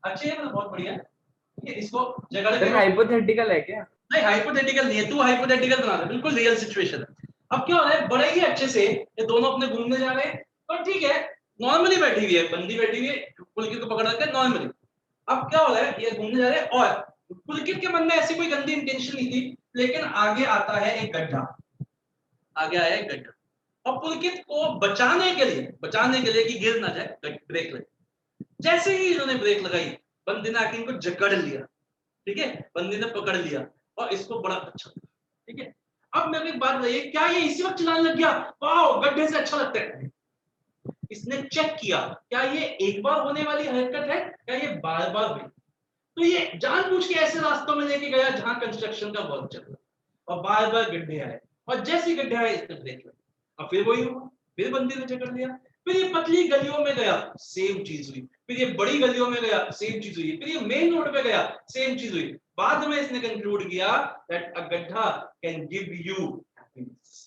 अच्छी है, मतलब बहुत बढ़िया है। इसको जगह के हाइपोथेटिकल है क्या? नहीं, हाइपोथेटिकल नहीं है, तू हाइपोथेटिकल बना दे, बिल्कुल रियल सिचुएशन है। अब क्या हो रहा है, बड़े ही अच्छे से ये दोनों अपने घूमने जा रहे हैं, तो ठीक है, नॉर्मली बैठी हुई है, बंदी बैठी हुई है, पुलकित को पकड़ रखा है नॉर्मली। अब क्या हो रहा है, ये घूमने जा रहे हैं और पुलकित के मन में ऐसी कोई गंदी इंटेंशन नहीं थी, लेकिन आगे आता है एक गड्ढा, आगे आया एक गड्ढा, और पुलकित को बचाने के लिए कि गिर ना जाए, ब्रेक लगी। जैसे ही इन्होंने ब्रेक लगाई, बंदी ने आके इनको जकड़ लिया, ठीक है, बंदी ने पकड़ लिया और इसको बड़ा अच्छा लगा, ठीक है। अब मेरे को एक बात बताइए, क्या ये इसी वक्त चिल्लाने लग गया वाओ गड्ढे से अच्छा लगता है? इसने चेक किया क्या ये एक बार होने वाली हरकत है, क्या ये बार बार हुई? तो ये जानबूझ के ऐसे रास्तों में लेके गया जहां कंस्ट्रक्शन का वर्क चल रहा, और बार बार गड्ढे आए, और जैसे ही गड्ढे आए इसने ब्रेक लगाया, और फिर वही हुआ, फिर बंदी ने जकड़ लिया। फिर ये पतली गलियों में गया, सेम चीज हुई। फिर ये बड़ी गलियों में गया, सेम चीज हुई। फिर ये मेन रोड पे गया, सेम चीज हुई। बाद में इसने कंक्लूड किया दैट अ गड्ढा can give you happiness.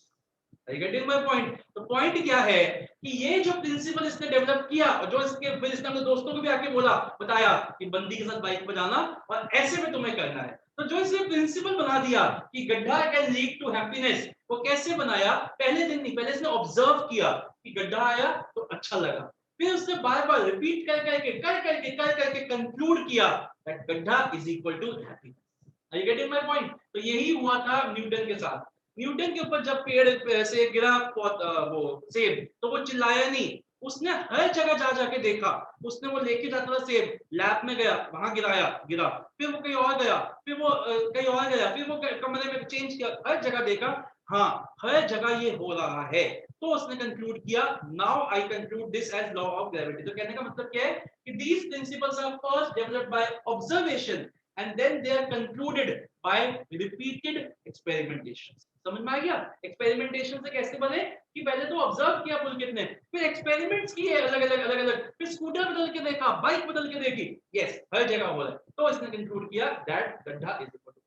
I getting my point? तो पॉइंट क्या है कि ये जो प्रिंसिपल इसने डेवलप किया, और जो इसके फिर इसने अपने दोस्तों को भी आके बताया कि बंदी के साथ बाइक पे जाना और ऐसे में तुम्हें करना है। तो जो इसने प्रिंसिपल बना दिया कि गड्ढा कैन लीड टू हैप्पीनेस, वो कैसे बनाया? पहले दिन नहीं, पहले इसने ऑब्जर्व किया कि गड्ढा आया तो अच्छा लगा, फिर उसने बार बार रिपीट कर करके कंक्लूड किया दैट गड्ढा is equal to happiness. Are you getting my point? तो यही हुआ था न्यूटन के साथ। न्यूटन के ऊपर जब पेड़ से गिरा वो सेब, तो वो चिल्लाया नहीं, उसने हर जगह जा जाके देखा, उसने वो लेके जाता था सेब, लैब में गया, वहां गिरा, फिर वो कहीं और गया, फिर वो कहीं और गया, फिर वो कमरे में चेंज किया, हर जगह देखा, हाँ हर जगह ये हो रहा है, तो उसने कंक्लूड किया now I conclude this as law of gravity. तो कहने का मतलब क्या है कि these principles are first developed by observation and then they are concluded by repeated experimentation. समझ में आ गया? एक्सपेरिमेंटेशन से कैसे बने कि पहले तो ऑब्जर्व किया पुलकित ने, फिर एक्सपेरिमेंट्स किए अलग अलग, फिर स्कूटर बदल के देखा, बाइक बदल के देखी, यस हर जगह हो रहा है, तो इसने कंक्लूड किया दैट गड्ढा इज इक्वल टू।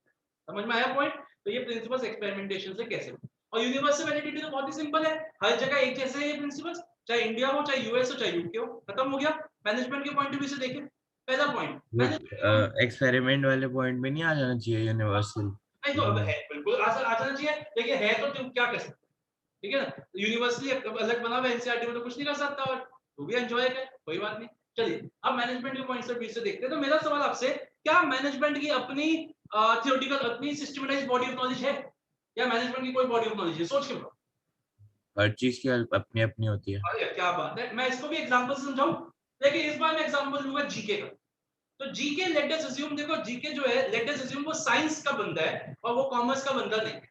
समझ में आया पॉइंट? तो ये प्रिंसिपल्स एक्सपेरिमेंटेशन से कैसे बने। और यूनिवर्सल वैलिडिटी तो बहुत ही सिंपल है, हर जगह एक जैसे है ये प्रिंसिपल्स, चाहे इंडिया हो, चाहे यूएस हो, चाहे यूके हो, खत्म हो गया। मैनेजमेंट के पॉइंट ऑफ व्यू से देखें, पहला पॉइंट एक्सपेरिमेंट वाले पॉइंट में नहीं आ जाना चाहिए यूनिवर्सल? नहीं तो है बिल्कुल आ जाना चाहिए, लेकिन है तो तुम क्या कर सकते, ठीक है ना। यूनिवर्सली अलग बना हुआ एनसीईआरटी में तो कुछ नहीं कर सकता, और तू भी एंजॉय कर, कोई बात नहीं। चलिए अब मैनेजमेंट के पॉइंट ऑफ व्यू से देखते हैं। तो मेरा सवाल आपसे, क्या मैनेजमेंट की अपनी थियोरेटिकल अपनी सिस्टमैटाइज्ड बॉडी ऑफ नॉलेज है, या मैनेजमेंट की कोई बॉडी ऑफ नॉलेज है? सोच के बताओ। हर चीज की अपनी अपनी होती है। अरे क्या बात है, मैं इसको भी एग्जांपल से समझाऊं। देखिए इस बार मैं एग्जांपल लूंगा जीके का। तो जीके लेट अस अज्यूम, देखो जीके जो है लेट अस अज्यूम वो साइंस का बंदा है और वो कॉमर्स का बंदा नहीं है।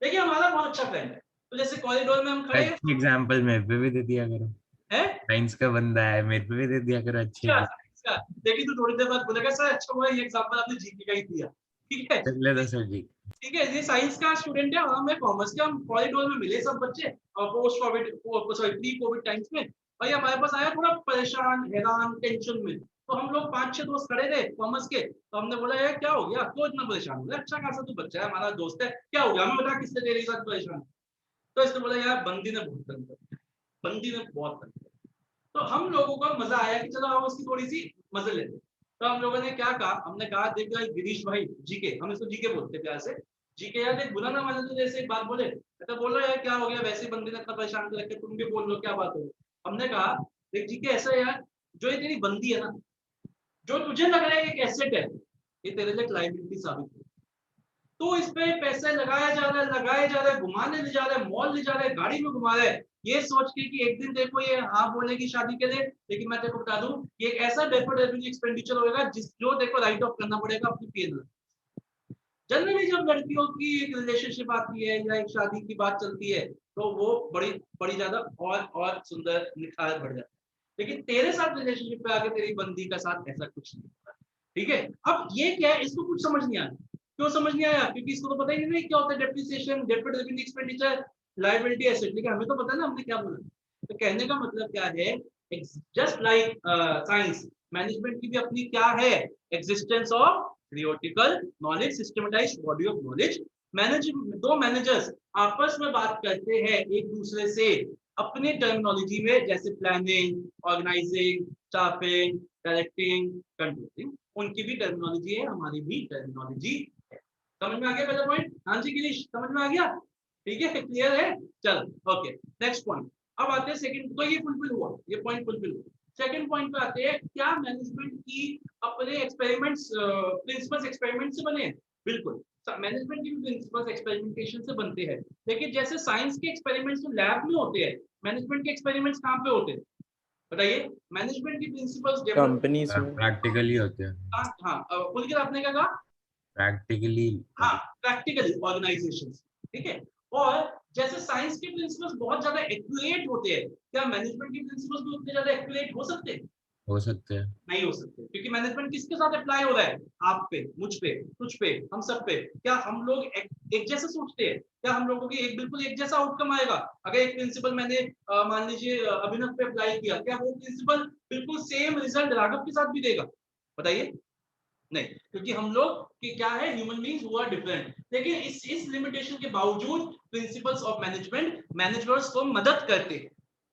देखिए हमारा बहुत अच्छा फ्रेंड है, तो जैसे कॉरिडोर में हम खड़े हैं, अच्छी एग्जांपल मेरे पे भी दे दिया करो। हैं साइंस का बंदा है, मेरे पे भी दे दिया करो अच्छे। अच्छा, देखिए तू थोड़ी देर बाद बोलेगा सर अच्छा हुआ ये एग्जांपल आपने जीके का ही दिया, ठीक है। चल ले सर जी। ठीक है, ये साइंस का स्टूडेंट है और हम कॉमर्स के, हम कॉरिडोर में मिले सब बच्चे और post Covid sorry pre Covid times में, और ये हमारे पास आया थोड़ा परेशान हैरान टेंशन में। तो हम लोग 5-6 दोस्त खड़े थे कॉमर्स के, तो हमने बोला यार क्या हो गया, क्यों इतना परेशान हो गया? अच्छा खासा तू बच्चा है, हमारा दोस्त है, क्या हो गया हमें बता, किससे तेरे साथ परेशान? तो इसने बोला यार बंदी ने बहुत तंग किया, बंदी ने बहुत तंग किया। तो हम लोगों को मजा आया कि चलो हम उसकी थोड़ी सी मजे लेते। तो हम लोगों ने क्या कहा, हमने कहा देख भाई गिरीश भाई, जीके, हम इसको जीके बोलते प्यार से, जीके यार देख बुरा ना माने तो जैसे एक बात बोले, तो बोलो यार क्या हो गया, वैसे बंदे ने इतना परेशान कर रखे, तुम भी बोल लो क्या बात हो। हमने कहा देख जीके ऐसा है यार, जो ये तेरी बंदी है ना, जो तुझे लग रहा है एक एसेट है, ये तेरे लिए लायबिलिटी साबित हो। तो इस पे पैसे लगाया जा रहा है, घुमाने ले जा रहा है, मॉल ले जा रहा है, गाड़ी में घुमा रहा है, ये सोच के कि एक दिन देखो ये हाँ बोलेगी शादी के लिए, लेकिन मैं तेरे को बता दूं ये एक ऐसा डेफर्ड रेवेन्यू एक्सपेंडिचर होगा जिस जो देखो राइट ऑफ करना पड़ेगा अपनी पीएनएल। जनरली जब लड़कियों की एक रिलेशनशिप आती है या एक शादी की बात चलती है तो वो बड़ी बड़ी ज्यादा और सुंदर निखार बढ़ जाता है, लेकिन तेरे साथ रिलेशनशिप पे आके तेरी बंदी का साथ ऐसा कुछ नहीं होता, ठीक है। अब ये क्या है, इसको कुछ समझ नहीं आया। क्यों समझ नहीं आया? क्योंकि इसको तो पता ही नहीं क्या होता है depreciation, deferred revenue expenditure, liability asset, लेकिन हमें तो पता है ना हमने क्या बोला। तो कहने का मतलब क्या है, जस्ट लाइक साइंस, मैनेजमेंट की भी अपनी क्या है, existence of theoretical knowledge, systematised body of knowledge. दो मैनेजर्स आपस में बात करते हैं एक दूसरे से अपनी टर्मिनोलॉजी में, जैसे planning, organising, staffing, directing, controlling, उनकी भी टर्मिनोलॉजी है, हमारी भी टर्मिनोलॉजी है। समझ में आ गया पहला पॉइंट? हाँ जी गिरीश समझ में आ गया? ठीक है, क्लियर है? चलो ओके, नेक्स्ट पॉइंट। अब आते हैं सेकंड, तो ये फुलफिल हुआ, ये पॉइंट फुलफिल हुआ। सेकंड पॉइंट पे आते हैं, क्या मैनेजमेंट की अपने एक्सपेरिमेंट्स प्रिंसिपल्स एक्सपेरिमेंट से बने हैं? बिल्कुल, मैनेजमेंट की भी प्रिंसिपल्स एक्सपेरिमेंटेशन से बनते हैं, लेकिन जैसे साइंस के एक्सपेरिमेंट्स तो लैब में होते हैं, मैनेजमेंट के एक्सपेरिमेंट्स कहाँ पे होते हैं बताइए? मैनेजमेंट की प्रिंसिपल्स कंपनीज में प्रैक्टिकली होते हैं। हाँ पुलकित आपने क्या कहा? प्रैक्टिकली। हाँ प्रैक्टिकली ऑर्गेनाइजेशंस, ठीक है। और जैसे साइंस के प्रिंसिपल्स बहुत ज्यादा एक्यूरेट होते हैं, क्या मैनेजमेंट के प्रिंसिपल्स भी उतने ज्यादा एक्यूरेट हो सकते हैं? हो सकते हैं। नहीं हो सकते, क्योंकि मैनेजमेंट किसके साथ अप्लाई हो रहा है? आप पे, मुझ पे, तुझ पे, हम सब पे। क्या हम लोग एक जैसे सोचते हैं? क्या हम लोगों की एक बिल्कुल एक जैसा आउटकम आएगा? अगर एक प्रिंसिपल मैंने मान लीजिए अभिनव पे अप्लाई किया, क्या वो प्रिंसिपल बिल्कुल सेम रिजल्ट राघव के साथ भी देगा? बताइए, नहीं, क्योंकि हम लोग कि क्या है, human beings who are different. लेकिन इस लिमिटेशन के बावजूद प्रिंसिपल्स ऑफ मैनेजमेंट मैनेजर्स को मदद करते हैं,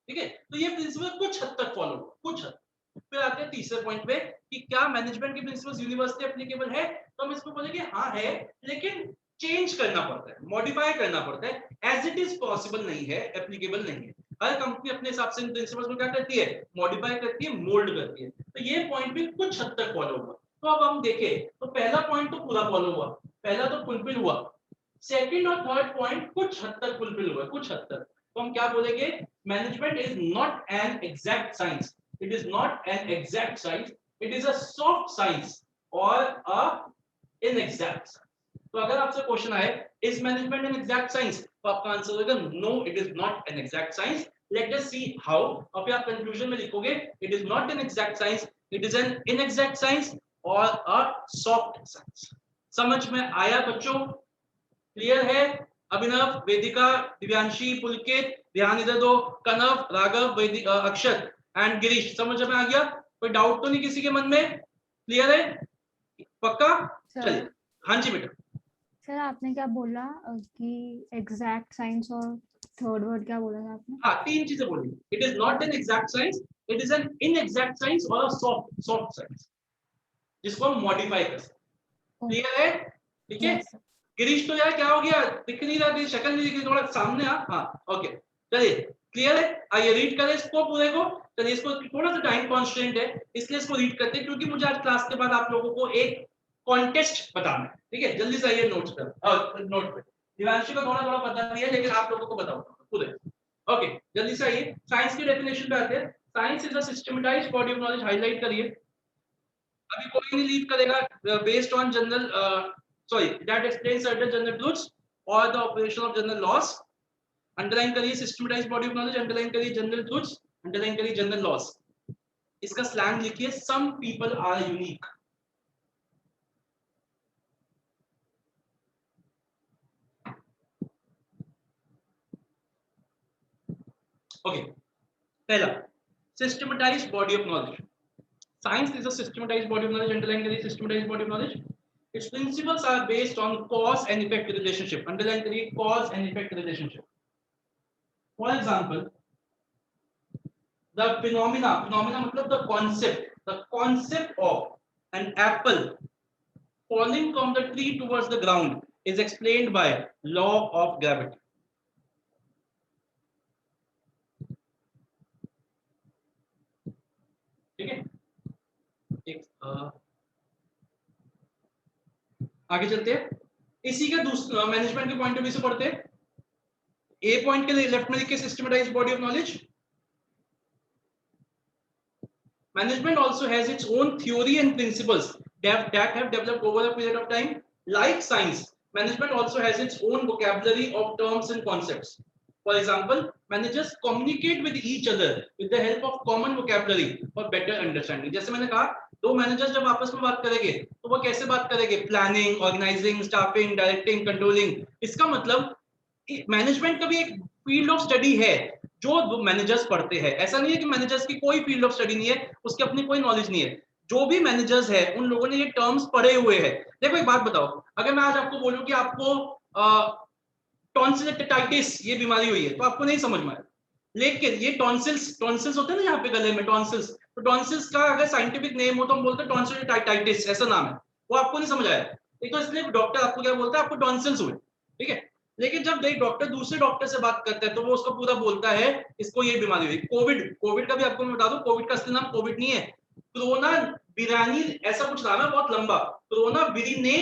ठीक है। तो ये प्रिंसिपल कुछ हद तक फॉलो, कुछ हद। फिर आते हैं तीसरे पॉइंट पे कि क्या मैनेजमेंट के प्रिंसिपल्स यूनिवर्सिटी एप्लीकेबल है? तो हम इसको बोलेंगे हाँ है, लेकिन चेंज करना पड़ता है, मॉडिफाई करना पड़ता है, एज इट इज पॉसिबल नहीं है, एप्लीकेबल नहीं है। हर कंपनी अपने हिसाब से प्रिंसिपल्स को क्या करती है? मॉडिफाई करती है, मोल्ड करती है। तो ये पॉइंट भी कुछ हद तक फॉलो हुआ। तो अब हम देखें, तो पहला पॉइंट तो पूरा फॉलो हुआ, पहला तो फुलफिल हुआ। सेकंड और थर्ड पॉइंट कुछ हद तक फुलफिल हुआ, कुछ हद तक। तो हम क्या बोलेंगे? Management is not an exact science, it is not an exact science, it is a soft science और अ इनएग्जैक्ट साइंस। तो अगर आपसे क्वेश्चन आए is management an exact science, तो आपका आंसर होगा no, it is not an exact science. Let us see how. और फिर आप कंक्लूजन में लिखोगे it is not an exact science, it is an inexact science और अ सॉफ्ट साइंस। समझ में आया बच्चों? क्लियर है? अभिनव, वेदिका, दिव्यांशी, पुलकित, ध्यान इधर दो, कनव, राघव, अक्षत एंड गिरीश, समझ में आ गया? कोई डाउट तो नहीं किसी के मन में? क्लियर है? पक्का? चलिए, हाँ जी बेटा। सर आपने क्या बोला कि एग्जैक्ट साइंस और थर्ड वर्ड क्या बोला था आपने? हाँ, तीन चीजें बोली। It is not an exact science, it is an inexact science और सॉफ्ट साइंस, जिसको हम मॉडिफाई कर सकते। क्लियर है? ठीक है। Yes, sir. गिरीश तो यार क्या हो गया, दिख नहीं रहा, तेरी शक्ल नहीं दिख रही, थोड़ा सामने आ। हाँ ओके, चलिए क्लियर है। आइए रीड करें इसको पूरे को। चलिए, इसको थोड़ा सा टाइम कॉन्स्टेंट है इसलिए इसको रीड करते हैं, क्योंकि मुझे आज क्लास के बाद आप लोगों को एक कॉन्टेस्ट बताना है। ठीक है, जल्दी से आइए नोट्स पर, नोट पे। दिवांशी को थोड़ा थोड़ा पता नहीं है, लेकिन आप लोगों को बताऊंगा पूरे। ओके, जल्दी से आइए साइंस की डेफिनेशन पे आते हैं। Science is a systematised body of knowledge. Highlight करिए। अभी कोई नहीं लीव करेगा। Based on general that explains certain general truths or the operation of general laws. Underline करिए systematized body of knowledge, underline करिए general truths, underline करिए general laws. इसका slang लिखिए some people are unique. Okay, पहला systematized body of knowledge. Science is a systematized body of knowledge. Underline करिए systematized body of knowledge. Its principles are based on cause and effect relationship. Underline करिए cause and effect relationship. For example, the phenomena मतलब the concept of an apple falling from the tree towards the ground is explained by law of gravity. ठीक है, आगे चलते हैं। इसी के दूसरे मैनेजमेंट के पॉइंट ऑफ व्यू से पढ़ते हैं। ए पॉइंट के लिए लेफ्ट में लिखिए systematised body of knowledge. Management also has its own theory and principles that have developed over a period of time. Like science, management also has its own vocabulary of terms and concepts. For example, managers communicate with each other with the help of common vocabulary for better understanding. जैसे मैंने कहा, दो managers जब आपस में बात करेंगे तो वो कैसे बात करेंगे? Planning, organising, staffing, directing, controlling. इसका मतलब मैनेजमेंट का भी एक फील्ड ऑफ स्टडी है जो मैनेजर्स पढ़ते हैं। ऐसा नहीं है कि मैनेजर्स की कोई फील्ड ऑफ स्टडी नहीं है, उसकी अपनी कोई नॉलेज नहीं है। जो भी मैनेजर्स है उन लोगों ने ये टर्म्स पढ़े हुए हैं। देखो एक बात बताओ, अगर मैं आज आपको बोलूं कि आपको टॉन्सिलाइटिस ये बीमारी हुई है तो आपको नहीं समझ में आया, लेकिन ये टॉन्सिल्स होते हैं ना यहाँ पे गले में, टॉन्सिल्स, तो टॉन्सिल्स का अगर साइंटिफिक नेम हो तो हम बोलते हैं टॉन्सिलाइटिस, ऐसा नाम है, वो आपको नहीं समझ आया। एक तो इसलिए डॉक्टर आपको क्या बोलता है, आपको टॉन्सिल्स हुए, ठीक है। लेकिन जब एक डॉक्टर दूसरे डॉक्टर से बात करता है तो वो उसको पूरा बोलता है इसको ये बीमारी हुई। कोविड का भी आपको मैं बता दूं, कोविड का असली नाम कोविड नहीं है, कोरोना बिरानी ऐसा कुछ नाम है, बहुत लंबा, कोरोना बिरीने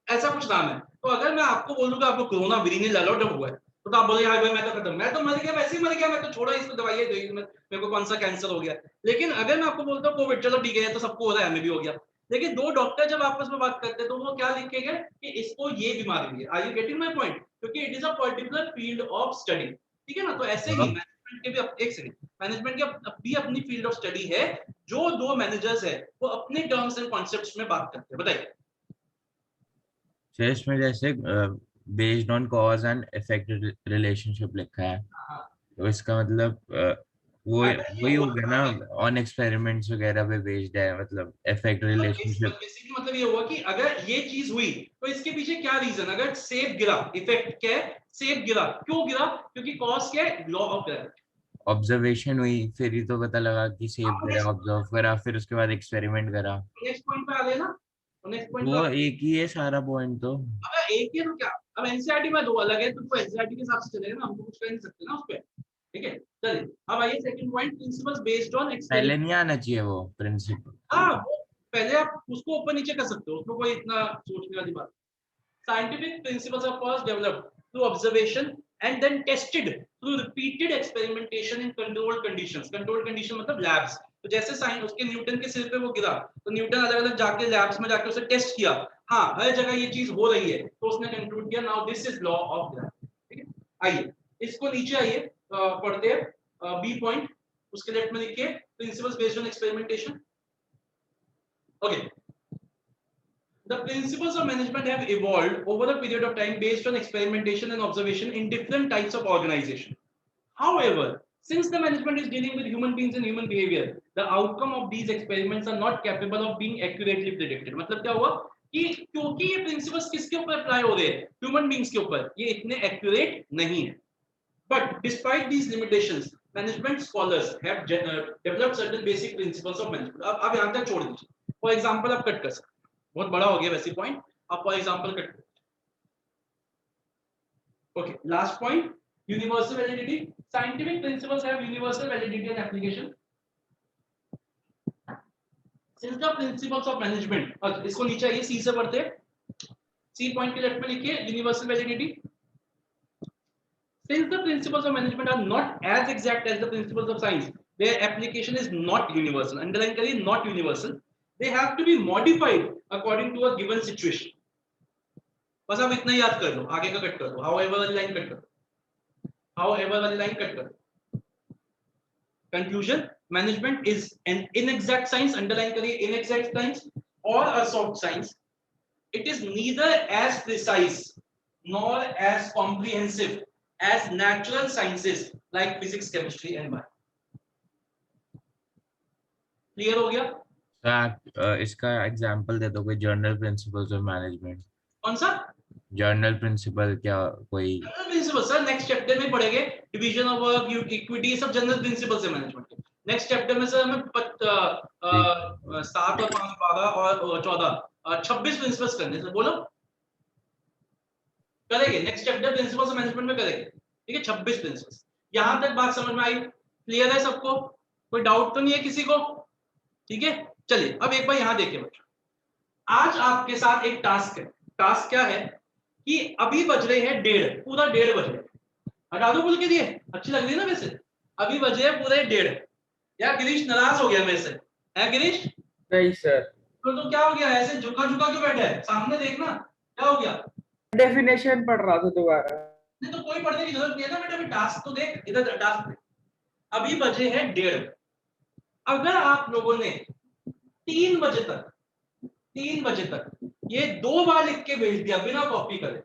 ऐसा कुछ नाम है। तो अगर मैं आपको बोल दूं कि आपको कोरोना बिरीने लॉकडाउन हुआ है तो आप बोले यार भाई मैं तो खत्म, मैं तो मर गया, वैसे ही मर गया, मैं तो छोड़ो इसको, दवाइयां दो, मेरे को कौन सा कैंसर हो गया। लेकिन अगर मैं आपको बोलता हूँ कोविड, चलो ठीक है तो सबको हो रहा है, हमें भी हो गया। लेकिन दो डॉक्टर जब आपस में बात करते हैं तो वो क्या लिखेंगे कि इसको ये बीमारी हुई है। Are you getting my point? क्योंकि it is a particular field of study, ठीक है ना। तो ऐसे ही मैनेजमेंट के भी एक सेकंड, मैनेजमेंट की भी अपनी फील्ड ऑफ स्टडी है, जो दो मैनेजर्स है वो अपने टर्म्स एंड कॉन्सेप्ट्स में बात करते हैं। बताइए इसमें जैसे based on cause and effect relationship लिखा है, तो इसका मतलब वही हो गया ना, ऑन एक्सपेरिमेंट्स वगैरह पे बेस्ड है, मतलब इफेक्ट रिलेशनशिप। बेसिकली मतलब ये हुआ कि अगर ये चीज हुई तो इसके पीछे क्या रीजन, अगर सेब गिरा, इफेक्ट क्या है, सेब गिरा, क्यों गिरा? क्योंकि कॉज क्या है, लॉ ऑफ ग्रेविटी। ऑब्जर्वेशन हुई, फिर ही तो पता लगा कि सेब गिरा, ऑब्जर्व करा, फिर उसके बाद एक्सपेरिमेंट करा। नेक्स्ट पॉइंट पे आ गए ना, नेक्स्ट पॉइंट वो एक ही है सारा पॉइंट तो। अब एक ही तो क्या, अब एनसीईआरटी में दो अलग है, तो एनसीईआरटी के हिसाब से चलेगा ना, हमको कुछ कह नहीं सकते ना उस पे, ठीक है। चलिए अब आइए second point, principles based on पहले एक्सपेरिमेंट। नहीं आना चाहिए वो प्रिंसिपल। हाँ, वो पहले आप उसको ऊपर नीचे कर सकते हो, उसमें कोई इतना सोचने वाली बात। Scientific principles are first developed through observation and then tested through repeated experimentation in controlled conditions. Controlled condition मतलब labs. तो जैसे साइंस उसके न्यूटन के सिर पे वो गिरा तो न्यूटन अलग अलग जाके लैब्स में जाके उसे टेस्ट किया, हाँ हर जगह ये चीज हो रही है, तो उसने कंक्लूड किया now this is law of gravity, ठीक है। आइए इसको नीचे आइए पढ़ते हैं बी पॉइंट, उसके लेफ्ट में लिखिए principles based on experimentation. Okay, the principles of management have evolved over a period of time based on experimentation and observation in different types of organization. However, since the management is dealing with human beings and human behavior, the outcome of these experiments are not capable of being accurately predicted. मतलब क्या हुआ कि क्योंकि ये principles किसके ऊपर apply हो रहे हैं, ह्यूमन बींग्स के ऊपर, ये इतने एक्यूरेट नहीं है। But despite these limitations, management scholars have developed certain basic principles of management. अब यहाँ तक छोड़ दीजिए, फॉर एग्जाम्पल आप कट कर सकते, बहुत बड़ा हो गया वैसे पॉइंट, आप फॉर एग्जाम्पल कट कर। Okay, last point, universal validity. Scientific principles have universal validity and application. Since the principles of management, इसको नीचे आइए, सी से पढ़ते हैं, सी पॉइंट के लेफ्ट में लिखिए universal validity. Since the principles of management are not as exact as the principles of science, their application is not universal. Underline करिए, not universal. They have to be modified according to a given situation. बस आप इतना याद कर लो, आगे का cut कर दो, however वाली लाइन कट कर दो, however वाली लाइन कट कर दो। Conclusion: management is an inexact science. Underline करिए, inexact science or a soft science. It is neither as precise nor as comprehensive as natural sciences like physics, chemistry and bio. Clear हो गया? इसका example दे दो, कोई journal principles of management. कौन सा journal principle? क्या कोई general principle? Sir next chapter में पढ़ेंगे, डिवीजन ऑफ वर्क, इक्विटी, सब जनरल प्रिंसिपल्स है मैनेजमेंट के। नेक्स्ट चैप्टर में सर हमें 7 और 5 12 और 14 26 प्रिंसिपल्स करने, सर बोलो करेंगे, next chapter principles of management में करेंगे, ठीक है? 26 प्रिंसिपल्स। यहां तक बात समझ में आई? क्लियर है सबको? कोई डाउट तो नहीं है किसी को? ठीक है, चलिए अब एक बार यहां देखिए बच्चों, आज आपके साथ एक टास्क है। टास्क क्या है कि अभी बज रहे हैं 1:30, पूरा 1:30 बज रहे हैं। हटा दो बोल के दिए, अच्छी लग रही है ना वैसे? अभी बजे हैं पूरे 1:30। या गिरीश नाराज हो गया मेरे से? है गिरीश? नहीं सर। तो क्या हो गया, ऐसे झुका झुका क्यों बैठा है? सामने देखना, क्या हो गया? डेफिनेशन पढ़ रहा था दोबारा। नहीं तो कोई पढ़ने की जरूरत नहीं है ना बेटा, अभी टास्क तो देख, इधर टास्क देख। अभी बजे हैं 1:30। अगर आप लोगों ने 3 बजे तक ये 2 बार लिख के भेज दिया बिना कॉपी करे,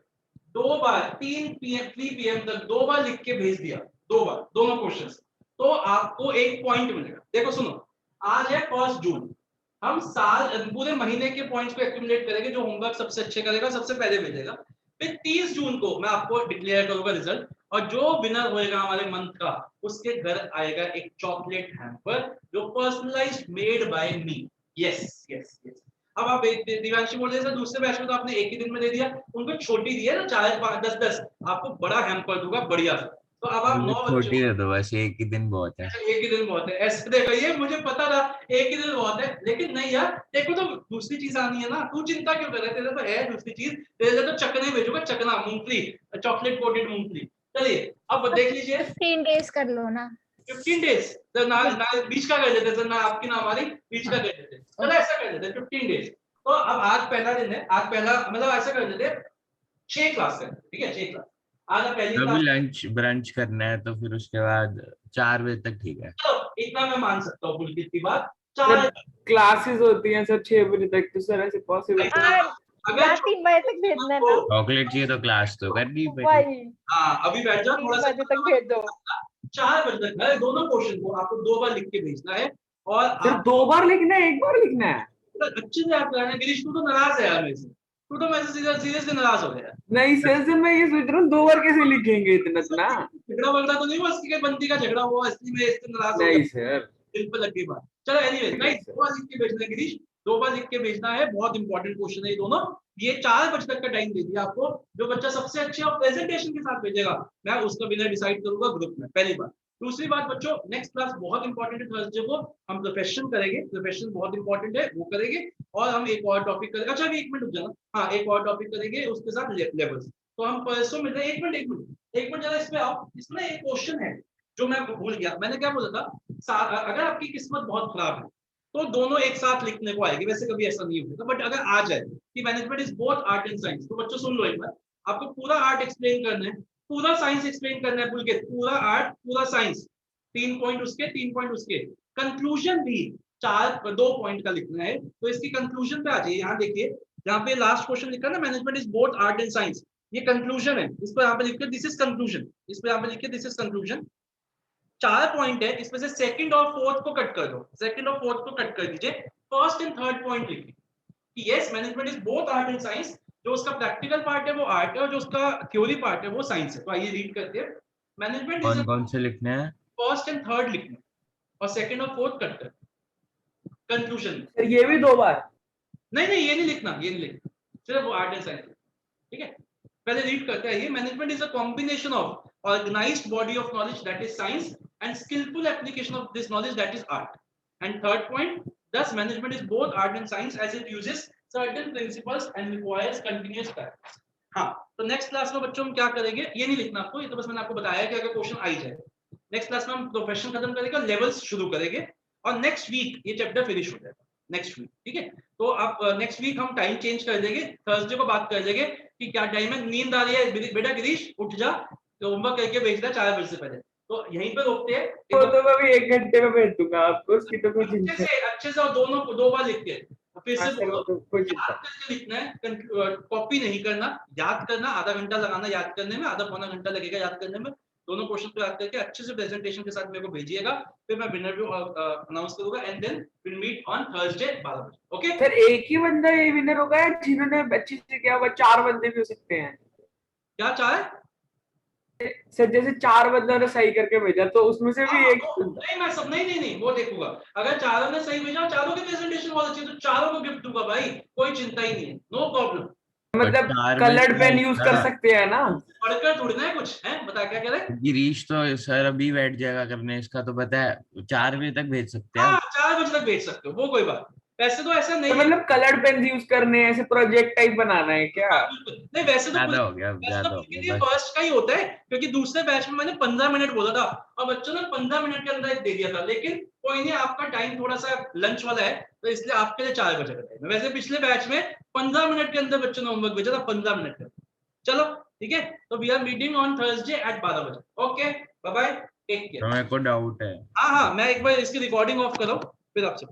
2 बार 3 PM तक 2 बार लिख के भेज दिया, 2 बार दोनों क्वेश्चंस, तो आपको 1 पॉइंट मिलेगा। देखो सुनो, आज है 1 जून, हम साल पूरे महीने के पॉइंट्स को एक्यूमुलेट करेंगे, जो होमवर्क सबसे अच्छे करेगा सबसे पहले भेजेगा। फिर 30 जून को मैं आपको डिक्लेयर करूंगा रिजल्ट, और जो विनर होएगा हमारे मंथ का, उसके घर आएगा एक चॉकलेट हैम्पर जो personalised made by me. Yes yes yes. अब आप दिव्यांशी बोल रहे सर दूसरे बैच में तो आपने एक ही दिन में दे दिया, उनको छोटी दी है ना, 4 5 10 10, आपको बड़ा हैम्पर दूंगा बढ़िया सा। तो अब आप 9 छोटी दे दो, बस एक ही दिन बहुत है। एक ही दिन बहुत है, ऐसे देखो, ये मुझे पता था एक ही दिन बहुत है, लेकिन नहीं यार, देखो तो दूसरी चीज आनी है ना, तू चिंता क्यों कर रहा है? तेरे तो है दूसरी चीज, तेरे लिए तो चकने भेजूंगा, चकना मूंगफली, चॉकलेट कोटेड मूंगफली। चलिए अब देख लीजिए, 15 डेज कर लो ना। 15 डेज तो ना बीच का कर लेते सर, ना आपकी ना हमारी, बीच का कर लेते, चलो ऐसा कर लेते 15 डेज। तो अब आज पहला दिन है, आज पहला मतलब ऐसा कर लेते 6 क्लास है, ठीक है? 6 क्लास आज पहली अभी क्लास, लंच ब्रंच करना है तो फिर उसके बाद 4 बजे तक ठीक है। तो इतना मैं मान सकता हूँ पुलकित की बात। 4 क्लासेस होती हैं सर 6 बजे तक, तो सर ऐसे पॉसिबल? अगर 3 बजे तक भेजना है ना। चॉकलेट चाहिए तो क्लास तो करनी पड़ेगी। वही हाँ अभी बैठ जाओ, 3 थोड़ा सा बजे तक भेज दो। 4 बजे तक है, दोनों क्वेश्चन को आपको 2 बार लिख के भेजना है, और सर आप 2 बार लिखना है, 1 बार लिखना है? अच्छे से याद कराना। गिरीश तू तो नाराज है यार मेरे से, तू तो मेरे से सीरियसली नाराज हो गया। नहीं सर, सर मैं ये सोच रहा हूँ 2 बार कैसे लिखेंगे इतना इतना? झगड़ा वगड़ा तो नहीं हुआ, इसकी बंदी का झगड़ा हुआ इसलिए मैं इससे नाराज हो नहीं गया, सर। दिल पे लग गई बात। चलो एनीवे, नहीं ठीक है, 2 बार लिख के भेजना है गिरीश, 2 बार लिख के भेजना है, बहुत इंपॉर्टेंट क्वेश्चन है ये दोनों। ये 4 बजे तक का टाइम दे दिया आपको, जो बच्चा सबसे अच्छे और प्रेजेंटेशन के साथ भेजेगा, मैं उसका विनर डिसाइड करूंगा ग्रुप में, पहली बात। दूसरी बात बच्चों, नेक्स्ट क्लास बहुत इंपॉर्टेंट है, थर्सडे को हम प्रोफेशन करेंगे, प्रोफेशन बहुत इंपॉर्टेंट है, वो करेंगे, और हम एक और टॉपिक करेंगे। अच्छा अभी 1 मिनट रुक जाना, हाँ एक और टॉपिक करेंगे उसके साथ लेवल्स। तो हम परसों मिल रहे हैं, 1 मिनट जरा इस पे आओ। इसमें एक क्वेश्चन है जो मैं भूल गया, मैंने क्या बोला था, अगर आपकी किस्मत बहुत खराब है तो दोनों एक साथ लिखने को आएगी, वैसे कभी ऐसा नहीं होगा, बट अगर आ जाए कि management is both art and science, तो बच्चों सुन लो एक बार, आपको पूरा आर्ट एक्सप्लेन करना है, पूरा साइंस एक्सप्लेन करना है पुलकित, पूरा आर्ट पूरा साइंस, 3 पॉइंट उसके 3 पॉइंट उसके, कंक्लूजन भी 2 पॉइंट का लिखना है। तो इसकी कंक्लूजन पे आ जाइए, यहाँ देखिए यहाँ पे लास्ट क्वेश्चन लिखा ना, management is both art and science, ये कंक्लूजन है, इस पर यहाँ पे लिखिए दिस इज कंक्लूजन, इस पर यहाँ पे लिखिए दिस इज कंक्लूजन। 4 पॉइंट है, इसमें से सेकंड और फोर्थ को कट कर दो, सेकंड और फोर्थ को कट कर दीजिए, फर्स्ट एंड थर्ड पॉइंट लिखिए कि yes management is both art and science, जो उसका प्रैक्टिकल पार्ट है वो आर्ट है और जो उसका थ्योरी पार्ट है वो साइंस है। तो आइए रीड करते हैं, मैनेजमेंट इज कौन कौन से लिखने हैं? फर्स्ट एंड थर्ड लिखना और सेकंड और फोर्थ कट कर, कंक्लूजन सर ये भी 2 बार? नहीं नहीं ये नहीं लिखना, ये नहीं लिखना, सिर्फ वो आर्ट एंड साइंस, ठीक है। पहले रीड करते हैं, ये management is a combination of organised body of knowledge that is science and skilful application of this knowledge that is art. And third point, thus management is both art and science as it uses certain principles and requires continuous practice। हाँ, तो next class में बच्चों हम क्या करेंगे, ये नहीं लिखना आपको, ये तो बस मैंने आपको बताया कि अगर क्वेश्चन आ ही जाए। नेक्स्ट क्लास में हम प्रोफेशन खत्म करेंगे, लेवल्स शुरू करेंगे और नेक्स्ट वीक ये चैप्टर फिनिश हो जाएगा, नेक्स्ट वीक, ठीक है। तो आप नेक्स्ट वीक हम टाइम चेंज कर देंगे, थर्सडे को बात कर लेंगे कि क्या टाइम है, नींद आ रही है बेटा गिरीश उठ जा, तो होमवर्क करके भेज दे 4 बजे से पहले। तो यहीं पे रोकते हैं, वो तो मैं भी 1 घंटे में भेज दूंगा आपको, उसकी तो कोई चिंता अच्छे से और दोनों को 2 बार लिख के फिर से नहीं, तो कोई चिंता याद करके लिखना है, कॉपी नहीं करना, याद करना, आधा घंटा लगाना याद करने में, आधा पौना घंटा लगेगा याद करने में। दोनों क्वेश्चन को याद करके अच्छे से प्रेजेंटेशन के साथ मेरे को भेजिएगा, फिर मैं विनर भी अनाउंस करूंगा and then will meet on Thursday 12 बजे। ओके सर, एक ही बंदा ये विनर होगा या जिन्होंने अच्छे से किया हुआ 4 बंदे भी हो सकते हैं? क्या चाहे सर जैसे 4 बंदों ने सही करके भेजा तो उसमें से भी एक नहीं, मैं सब नहीं वो देखूंगा, अगर चारों ने सही भेजा, चारों की प्रेजेंटेशन बहुत अच्छी है तो चारों को गिफ्ट दूंगा भाई, कोई चिंता ही नहीं है, नो प्रॉब्लम। मतलब 4 कलर्ड में पेन यूज कर ना, सकते हैं ना? पढ़कर थोड़ी ना है कुछ, है बता क्या कह रहे? गिरीश तो सर अभी बैठ जाएगा करने, इसका तो पता है 4 बजे तक भेज सकते हैं। हाँ 4 बजे तक भेज सकते हो, वो कोई बात, वैसे तो ऐसा नहीं तो है, मतलब कलर्ड पेन यूज करने हैं, ऐसे प्रोजेक्ट टाइप बनाना है क्या? नहीं वैसे तो ज्यादा हो गया, ज्यादा हो ये गया बस। फर्स्ट का ही होता है, क्योंकि दूसरे बैच में मैंने 15 मिनट बोला था और बच्चों ने 15 मिनट के अंदर दे दिया था, लेकिन कोई नहीं, आपका टाइम थोड़ा सा लंच वाला है तो इसलिए आपके लिए 4 बजे का टाइम है। वैसे पिछले बैच में 15 मिनट के अंदर बच्चों ने होमवर्क भेजा था, 15 मिनट का। चलो ठीक है, तो we are meeting on Thursday at 12 बजे। Okay bye bye, take care. तो मेरे को डाउट है, हाँ मैं एक बार इसकी रिकॉर्डिंग ऑफ करो फिर आपसे